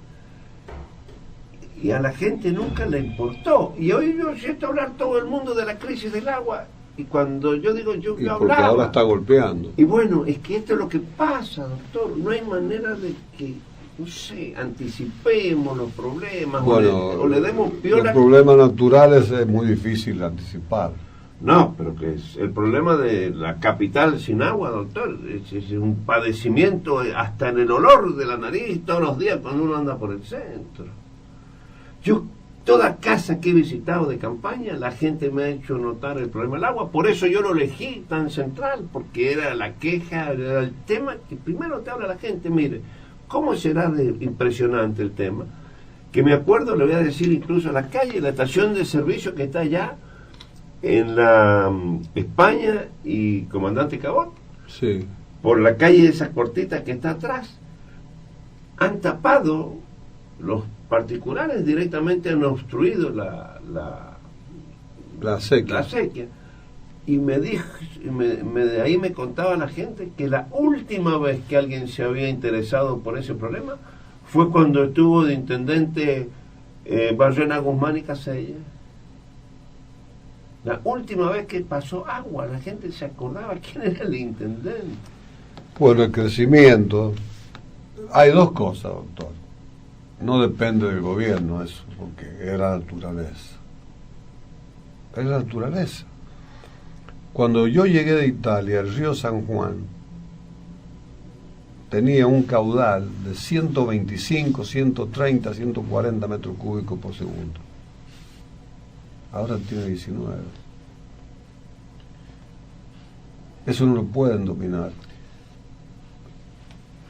Y a la gente nunca le importó. Y hoy yo siento hablar todo el mundo de la crisis del agua. Y cuando yo digo yo hablaba... porque ahora está golpeando. Y bueno, es que esto es lo que pasa, doctor. No hay manera de que, no sé, anticipemos los problemas, bueno, o le demos piola. Los problemas naturales es muy difícil anticipar. No, pero que es el problema de la capital sin agua, doctor, es un padecimiento hasta en el olor de la nariz todos los días cuando uno anda por el centro. Yo, toda casa que he visitado de campaña, la gente me ha hecho notar el problema del agua, por eso yo lo elegí tan central, porque era la queja, era el tema que primero te habla la gente. Mire, ¿cómo será impresionante el tema? Que me acuerdo, le voy a decir incluso a la calle, la estación de servicio que está allá, en la España y Comandante Cabot, sí, por la calle esa cortita que está atrás, han tapado, los particulares directamente han obstruido la sequía. Y de ahí me contaba la gente que la última vez que alguien se había interesado por ese problema fue cuando estuvo de intendente Barrena Guzmán y Casella. La última vez que pasó agua, la gente se acordaba quién era el intendente. Bueno, el crecimiento, hay 2 cosas, doctor. No depende del gobierno eso, porque es la naturaleza. Es la naturaleza. Cuando yo llegué de Italia, el río San Juan tenía un caudal de 125, 130, 140 metros cúbicos por segundo. Ahora tiene 19. Eso no lo pueden dominar.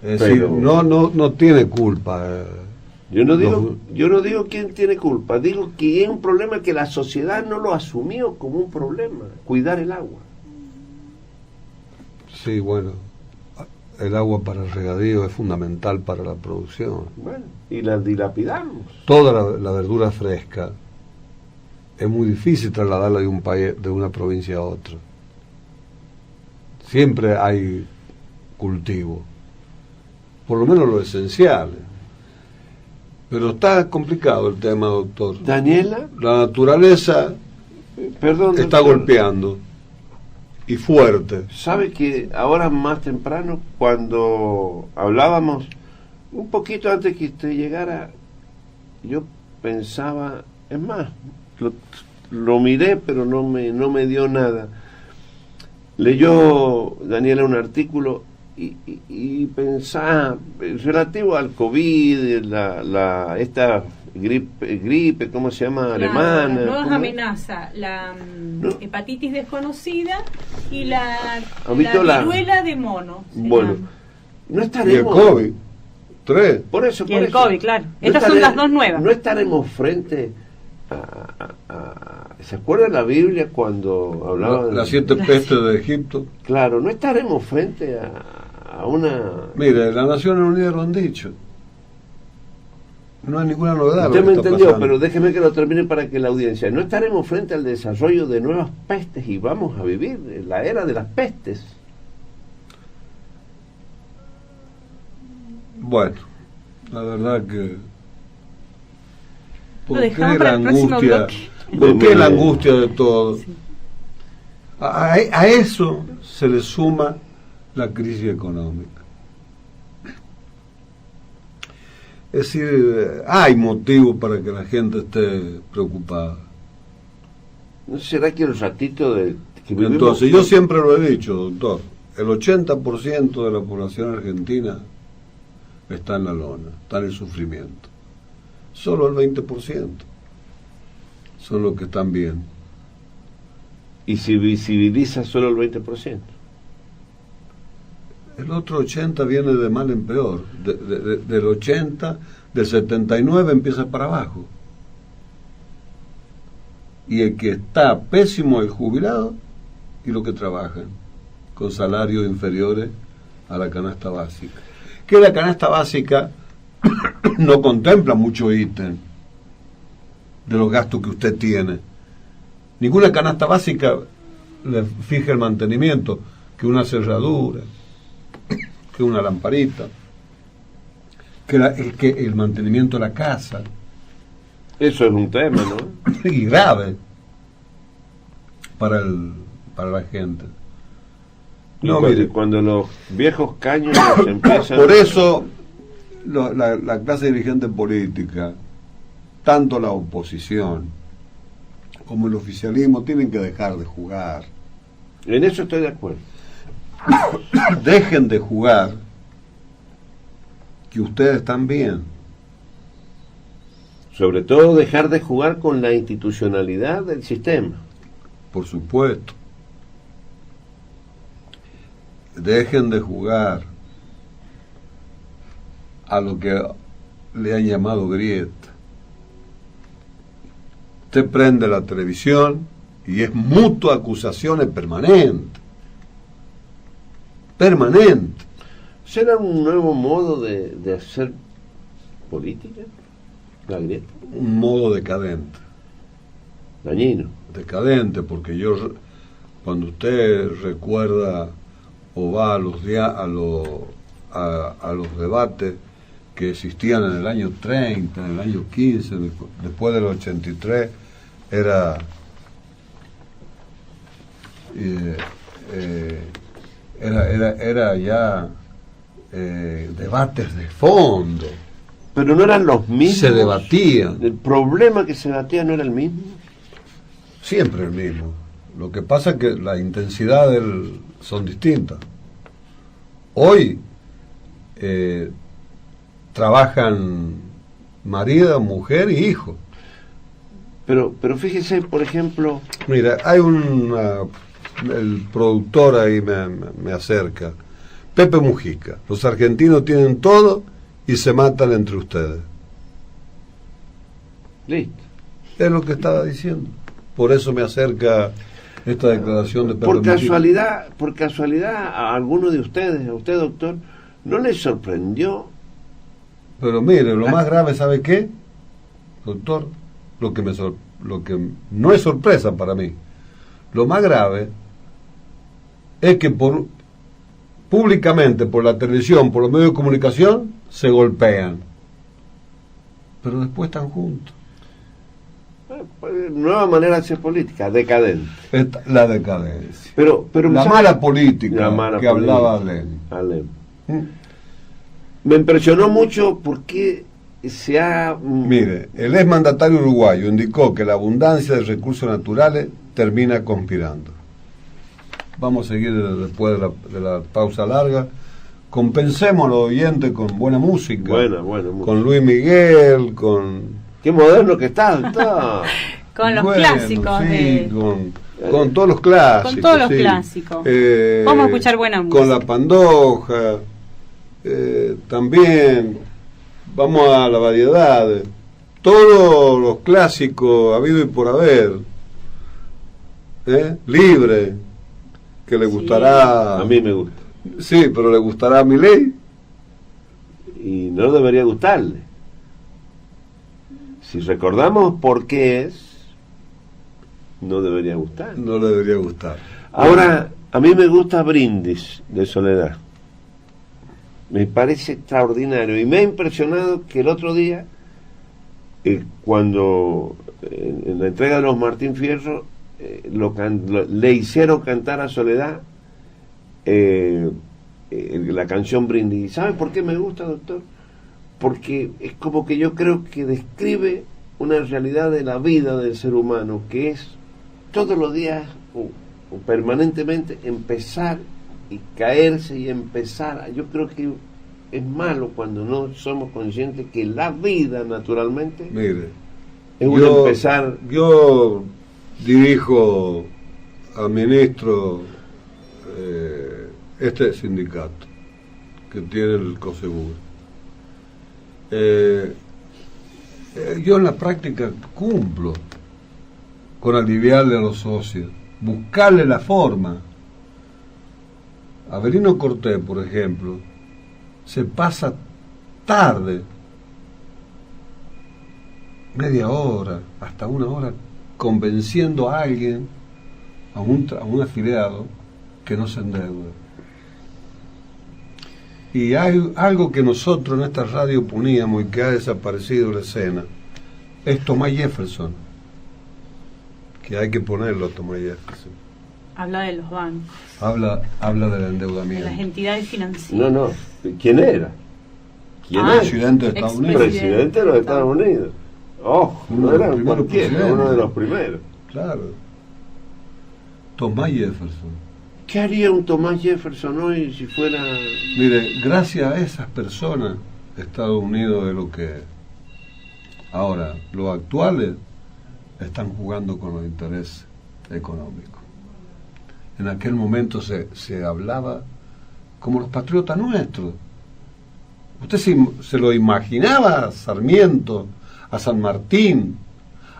Es decir, no tiene culpa. Yo no digo quién tiene culpa, digo que es un problema que la sociedad no lo asumió como un problema, cuidar el agua. Sí, bueno, el agua para el regadío es fundamental para la producción. Bueno, y la dilapidamos. Toda la verdura fresca es muy difícil trasladarla de un país, de una provincia a otra. Siempre hay cultivo, por lo menos lo esencial. Pero está complicado el tema, doctor. Daniela. La naturaleza Perdón, está doctor, golpeando. Y fuerte. ¿sabe que ahora más temprano, cuando hablábamos, un poquito antes que usted llegara, yo pensaba, es más, lo miré, pero no me dio nada. Leyó Daniela un artículo y pensaba, relativo al COVID, esta gripe, ¿cómo se llama? Claro, Alemana. las nuevas amenazas, la hepatitis desconocida y la viruela de mono. Bueno, no Y el estaremos... COVID. 3. Por eso, Y el COVID, claro. Estas son las dos nuevas. No estaremos frente ¿se acuerda la Biblia cuando hablaba de Las 7 pestes de Egipto? Claro, no estaremos frente a una... Mire, las Naciones Unidas lo han dicho. No hay ninguna novedad. Usted lo me que está entendió, pasando. pero déjeme que lo termine para que la audiencia... No estaremos frente al desarrollo de nuevas pestes y vamos a vivir la era de las pestes. Bueno, la verdad que... Lo dejamos para el próximo bloque. ¿Por qué la angustia de todo? Sí. A eso se le suma la crisis económica. Es decir, hay motivos para que la gente esté preocupada. ¿No será que el ratito de... que vivimos... Entonces, yo siempre lo he dicho, doctor, el 80% de la población argentina está en la lona, está en el sufrimiento. Solo el 20% son los que están bien. Y si visibiliza solo el 20%. El otro 80% viene de mal en peor. Del 80%, del 79% empieza para abajo. Y el que está pésimo es el jubilado y los que trabajan con salarios inferiores a la canasta básica. Que la canasta básica no contempla mucho ítem de los gastos que usted tiene. Ninguna canasta básica le fija el mantenimiento, que una cerradura, que una lamparita, que el mantenimiento de la casa. Eso es un tema, ¿no? Y grave para la gente. No, mire, cuando los viejos caños empiezan... Por eso la clase dirigente política, tanto la oposición como el oficialismo, tienen que dejar de jugar. En eso estoy de acuerdo. Dejen de jugar, que ustedes están bien. Sobre todo dejar de jugar con la institucionalidad del sistema. Por supuesto. Dejen de jugar a lo que le han llamado grieta. Usted prende la televisión y es mutua acusaciones permanente. Permanente. ¿Será un nuevo modo de hacer política? La grieta. Un modo decadente. Dañino. Decadente, porque cuando usted recuerda o va a los debates que existían en el año 30, en el año 15, después del 83, era ya debates de fondo. Pero no eran los mismos. Se debatían. El problema que se debatía no era el mismo. Siempre el mismo. Lo que pasa es que la intensidad son distintas. Hoy trabajan marido, mujer y hijo. Pero fíjese, por ejemplo... Mira, hay el productor ahí me acerca, Pepe Mujica. Los argentinos tienen todo y se matan entre ustedes. Listo. Es lo que estaba diciendo. Por eso me acerca esta declaración de Pepe Mujica. Por casualidad, a alguno de ustedes, a usted, doctor, ¿no le sorprendió? Pero mire, lo más grave, ¿sabe qué, doctor? Lo que no es sorpresa para mí. Lo más grave es que públicamente, por la televisión, por los medios de comunicación, se golpean. Pero después están juntos. nueva manera de hacer política, decadente. La decadencia. Pero la mala política que hablaba Lenin. Me impresionó mucho porque se ha... Mire, el ex mandatario uruguayo indicó que la abundancia de recursos naturales termina conspirando. Vamos a seguir después de la pausa larga. Compensemos a los oyentes con buena música. Buena con Luis Miguel, con... Qué moderno que está, doctor. Con los clásicos. Sí, con todos los clásicos. Con todos los clásicos. Vamos a escuchar buena música. Con la Pandoja. También vamos a la variedad. Todos los clásicos habido y por haber. Libre. Que le gustará... A mí me gusta. Sí, pero le gustará a Milei. Y no debería gustarle. Si recordamos por qué es, no debería gustar. No le debería gustar. Ahora, a mí me gusta Brindis, de Soledad. Me parece extraordinario. Y me ha impresionado que el otro día, cuando en la entrega de los Martín Fierro, le hicieron cantar a Soledad la canción Brindis. ¿Sabe por qué me gusta, doctor? Porque es como que yo creo que describe una realidad de la vida del ser humano, que es todos los días o permanentemente empezar y caerse y empezar. Yo creo que es malo cuando no somos conscientes que la vida naturalmente es un empezar. Yo dirijo al ministro este sindicato que tiene el COSEBUR. Yo en la práctica cumplo con aliviarle a los socios, buscarle la forma. Avelino Cortés, por ejemplo, se pasa tarde, media hora, hasta una hora, convenciendo a alguien, a un afiliado, que no se endeude. Y hay algo que nosotros en esta radio poníamos y que ha desaparecido de la escena, es Thomas Jefferson, que hay que ponerlo a Thomas Jefferson. Habla de los bancos. Habla del endeudamiento. De las entidades financieras. No, ¿quién era? Presidente de Estados Unidos. Presidente de los Estados Unidos. No era cualquiera, uno de los primeros. Claro. Thomas Jefferson. ¿Qué haría un Thomas Jefferson hoy si fuera...? Mire, gracias a esas personas, Estados Unidos es lo que es. Ahora, los actuales están jugando con los intereses económicos. En aquel momento se hablaba como los patriotas nuestros. Usted se lo imaginaba a Sarmiento, a San Martín,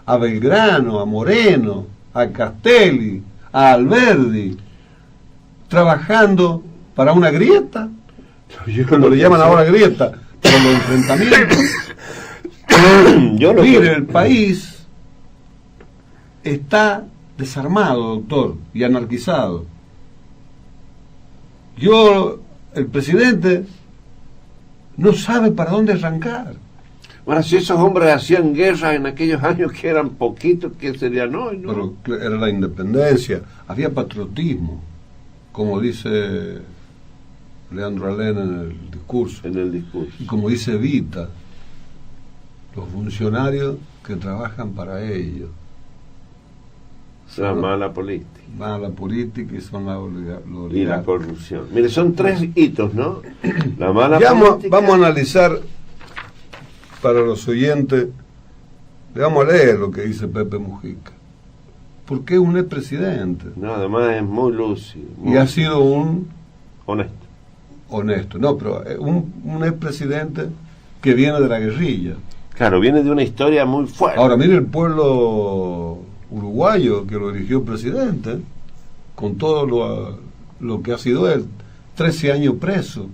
a Belgrano, a Moreno, a Castelli, a Alberdi, trabajando para una grieta, como le llaman ahora grieta, para los enfrentamientos. Mire, el país está desarmado, doctor, y anarquizado. El presidente no sabe para dónde arrancar. Bueno, si esos hombres hacían guerra en aquellos años que eran poquitos, ¿qué serían hoy, no? Pero era la independencia, había patriotismo, como dice Leandro Alén en el discurso. Y como dice Evita, los funcionarios que trabajan para ellos. La mala política. Mala política y son y la corrupción. Mire, son 3 hitos, ¿no? La mala política. Vamos a analizar para los oyentes, le vamos a leer lo que dice Pepe Mujica. Porque es un expresidente. No, además es muy lúcido. Y ha sido un... Honesto. No, pero un expresidente que viene de la guerrilla. Claro, viene de una historia muy fuerte. Ahora, mire el pueblo uruguayo que lo eligió presidente, con todo lo que ha sido él, 13 años preso.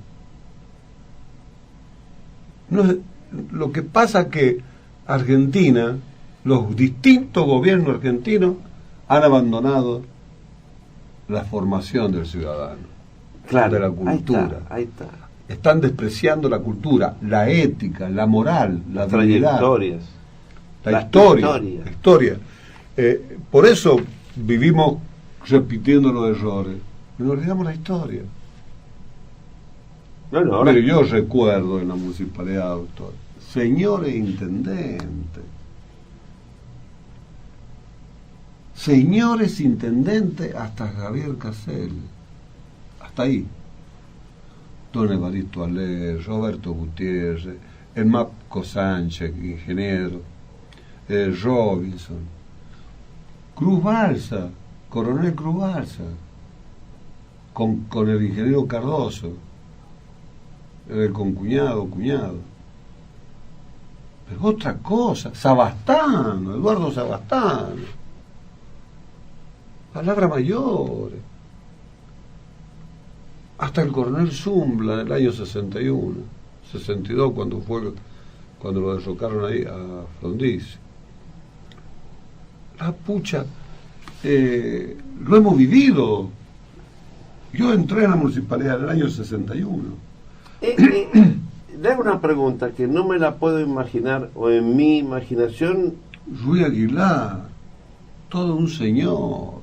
Lo que pasa es que Argentina, los distintos gobiernos argentinos han abandonado la formación del ciudadano, de la cultura. Ahí está. Están despreciando la cultura, la ética, la moral, la trayectorias. La historia. Por eso vivimos repitiendo los errores. Nos olvidamos la historia. Mire, yo recuerdo en la municipalidad, doctor, señores intendentes, hasta Javier Casel, hasta ahí. Don Evaristo Ale, Roberto Gutiérrez, el Mapco Sánchez, ingeniero, Robinson, Cruz Balsa, Coronel Cruz Balsa, con el ingeniero Cardoso, el concuñado, cuñado. Pero otra cosa, Sabastano, Eduardo Sabastano, palabras mayores. Hasta el coronel Zumbla en el año 61, 62, cuando lo derrocaron ahí a Frondizi. La pucha, lo hemos vivido. Yo entré en la municipalidad en el año 61. Le hago una pregunta que no me la puedo imaginar, o en mi imaginación. Ruy Aguilar, todo un señor,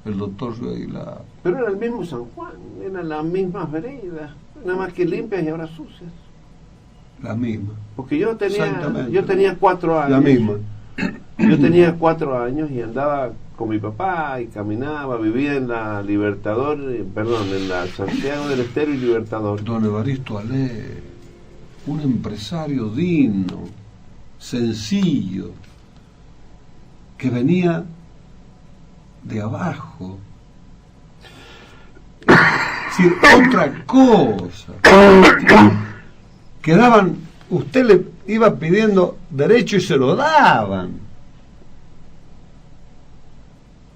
el doctor Ruy Aguilar. Pero era el mismo San Juan, eran las mismas veredas, nada más que limpias y ahora sucias. La misma. Porque yo tenía 4 años. La misma. Yo tenía 4 años y andaba con mi papá y caminaba, vivía en la Libertador, en la Santiago del Estero y Libertador. Don Evaristo Ale, un empresario digno, sencillo, que venía de abajo. Es decir, otra cosa. Usted le iba pidiendo derecho y se lo daban.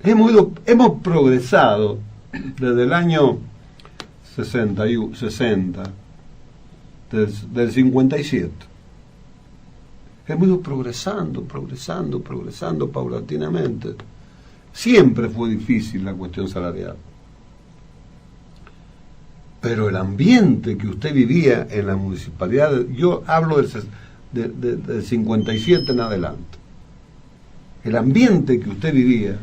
Hemos progresado desde el año 60, del 57. Hemos ido progresando paulatinamente. Siempre fue difícil la cuestión salarial. Pero el ambiente que usted vivía en la municipalidad, yo hablo del 57 en adelante, el ambiente que usted vivía,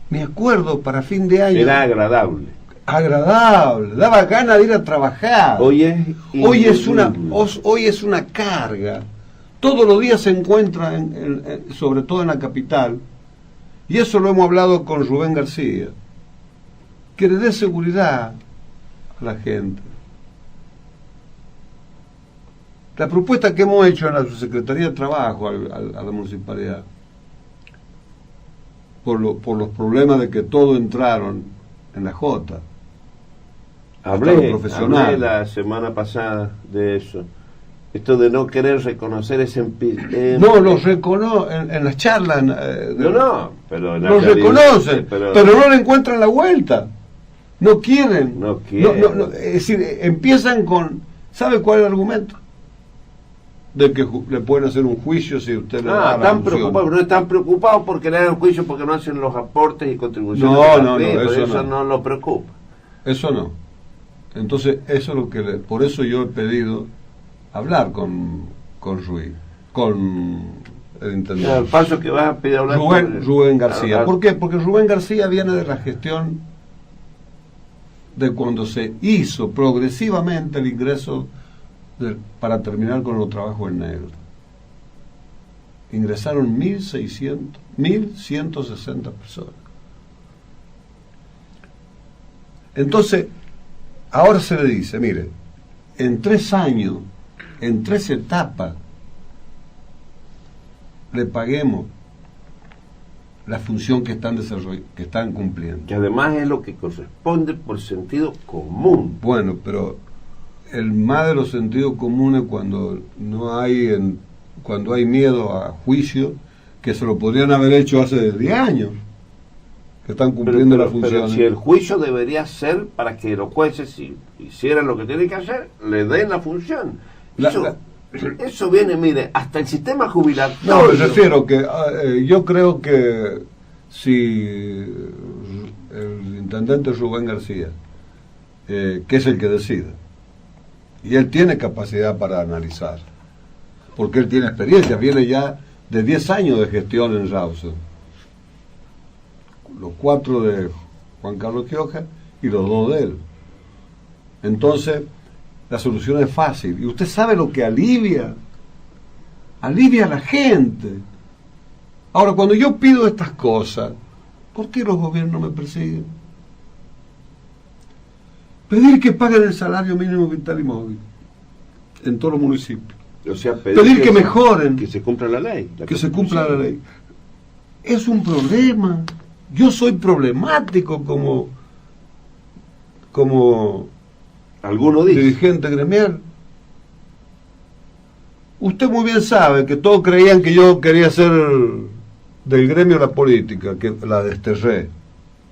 me acuerdo para fin de año... Era agradable, daba ganas de ir a trabajar. Hoy es una carga. Todos los días se encuentra, sobre todo en la capital, y eso lo hemos hablado con Rubén García, que le dé seguridad a la gente. La propuesta que hemos hecho en la Subsecretaría de Trabajo a la municipalidad, por los problemas de que todos entraron en la J. Hablé la semana pasada de eso. Esto de no querer reconocer ese no, los reconoce en las charlas. Pero los reconocen, pero no le encuentran la vuelta. No quieren. No, es decir, empiezan con... ¿Sabe cuál es el argumento? De que le pueden hacer un juicio si usted le da la función. No están preocupados porque le dan un juicio porque no hacen los aportes y contribuciones. Eso no lo preocupa. Eso no. Entonces, eso es lo que por eso yo he pedido hablar con Ruiz, con el intendente. Al paso que vas a pedir hablar Rubén García. ¿Por qué? Porque Rubén García viene de la gestión de cuando se hizo progresivamente el ingreso para terminar con los trabajos en negro. Ingresaron 1.160 personas. Entonces, ahora se le dice, mire, en 3 años, en 3 etapas, le paguemos la función que están cumpliendo. Que además es lo que corresponde por sentido común. Bueno, pero el más de los sentidos comunes cuando hay miedo a juicio, que se lo podrían haber hecho hace 10 años, que están cumpliendo la función. Pero si el juicio debería ser para que los jueces, si hicieran lo que tienen que hacer, le den la función. Eso viene, mire, hasta el sistema jubilatorio. No, me refiero que yo creo que si el intendente Rubén García, que es el que decide, y él tiene capacidad para analizar, porque él tiene experiencia, viene ya de 10 años de gestión en Rawson. Los 4 de Juan Carlos Quiroga y los 2 de él. Entonces, la solución es fácil. Y usted sabe lo que alivia a la gente. Ahora, cuando yo pido estas cosas, ¿por qué los gobiernos me persiguen? Pedir que paguen el salario mínimo vital y móvil en todos los municipios. O sea, pedir que mejoren. Que se cumpla la ley. Que se cumpla la ley. Es un problema. Yo soy problemático como alguno dice, dirigente gremial. Usted muy bien sabe que todos creían que yo quería ser del gremio la política, que la desterré.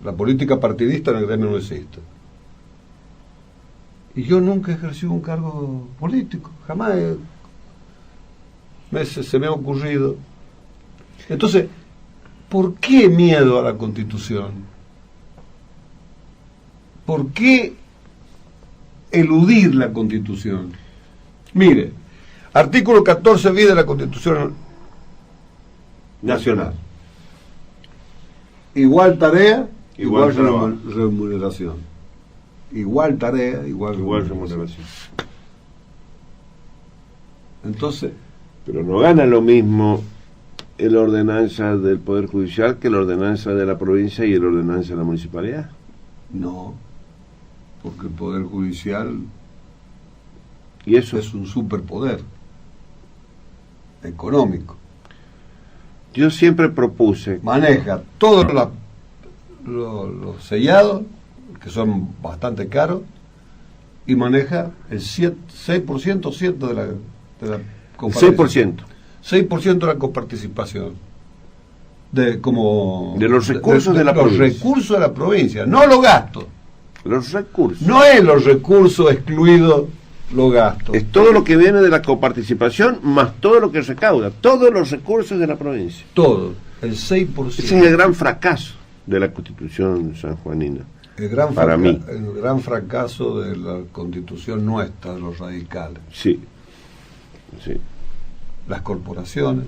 La política partidista en el gremio no existe. Y yo nunca ejercí un cargo político, jamás se me ha ocurrido. Entonces, ¿por qué miedo a la Constitución? ¿Por qué eludir la Constitución? Mire, artículo 14 bis de la Constitución Nacional. Igual tarea, igual remuneración. Igual tarea, igual remuneración. Entonces, pero no gana lo mismo la ordenanza del Poder Judicial que la ordenanza de la provincia y la ordenanza de la municipalidad. No, porque el Poder Judicial y eso es un superpoder económico. Yo siempre propuse, maneja todos los sellados, que son bastante caros, y maneja el 6% de la coparticipación. 6% de la coparticipación. De los recursos de la provincia. Los recursos de la provincia, no los gastos. Los recursos. No es los recursos excluidos los gastos. Es todo lo que viene de la coparticipación más todo lo que recauda, todos los recursos de la provincia. Todo, el 6%. Ese es el gran fracaso de la Constitución sanjuanina. El gran fracaso de la Constitución nuestra, de los radicales. Sí. Las corporaciones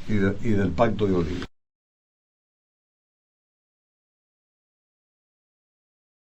y del Pacto de Oliva.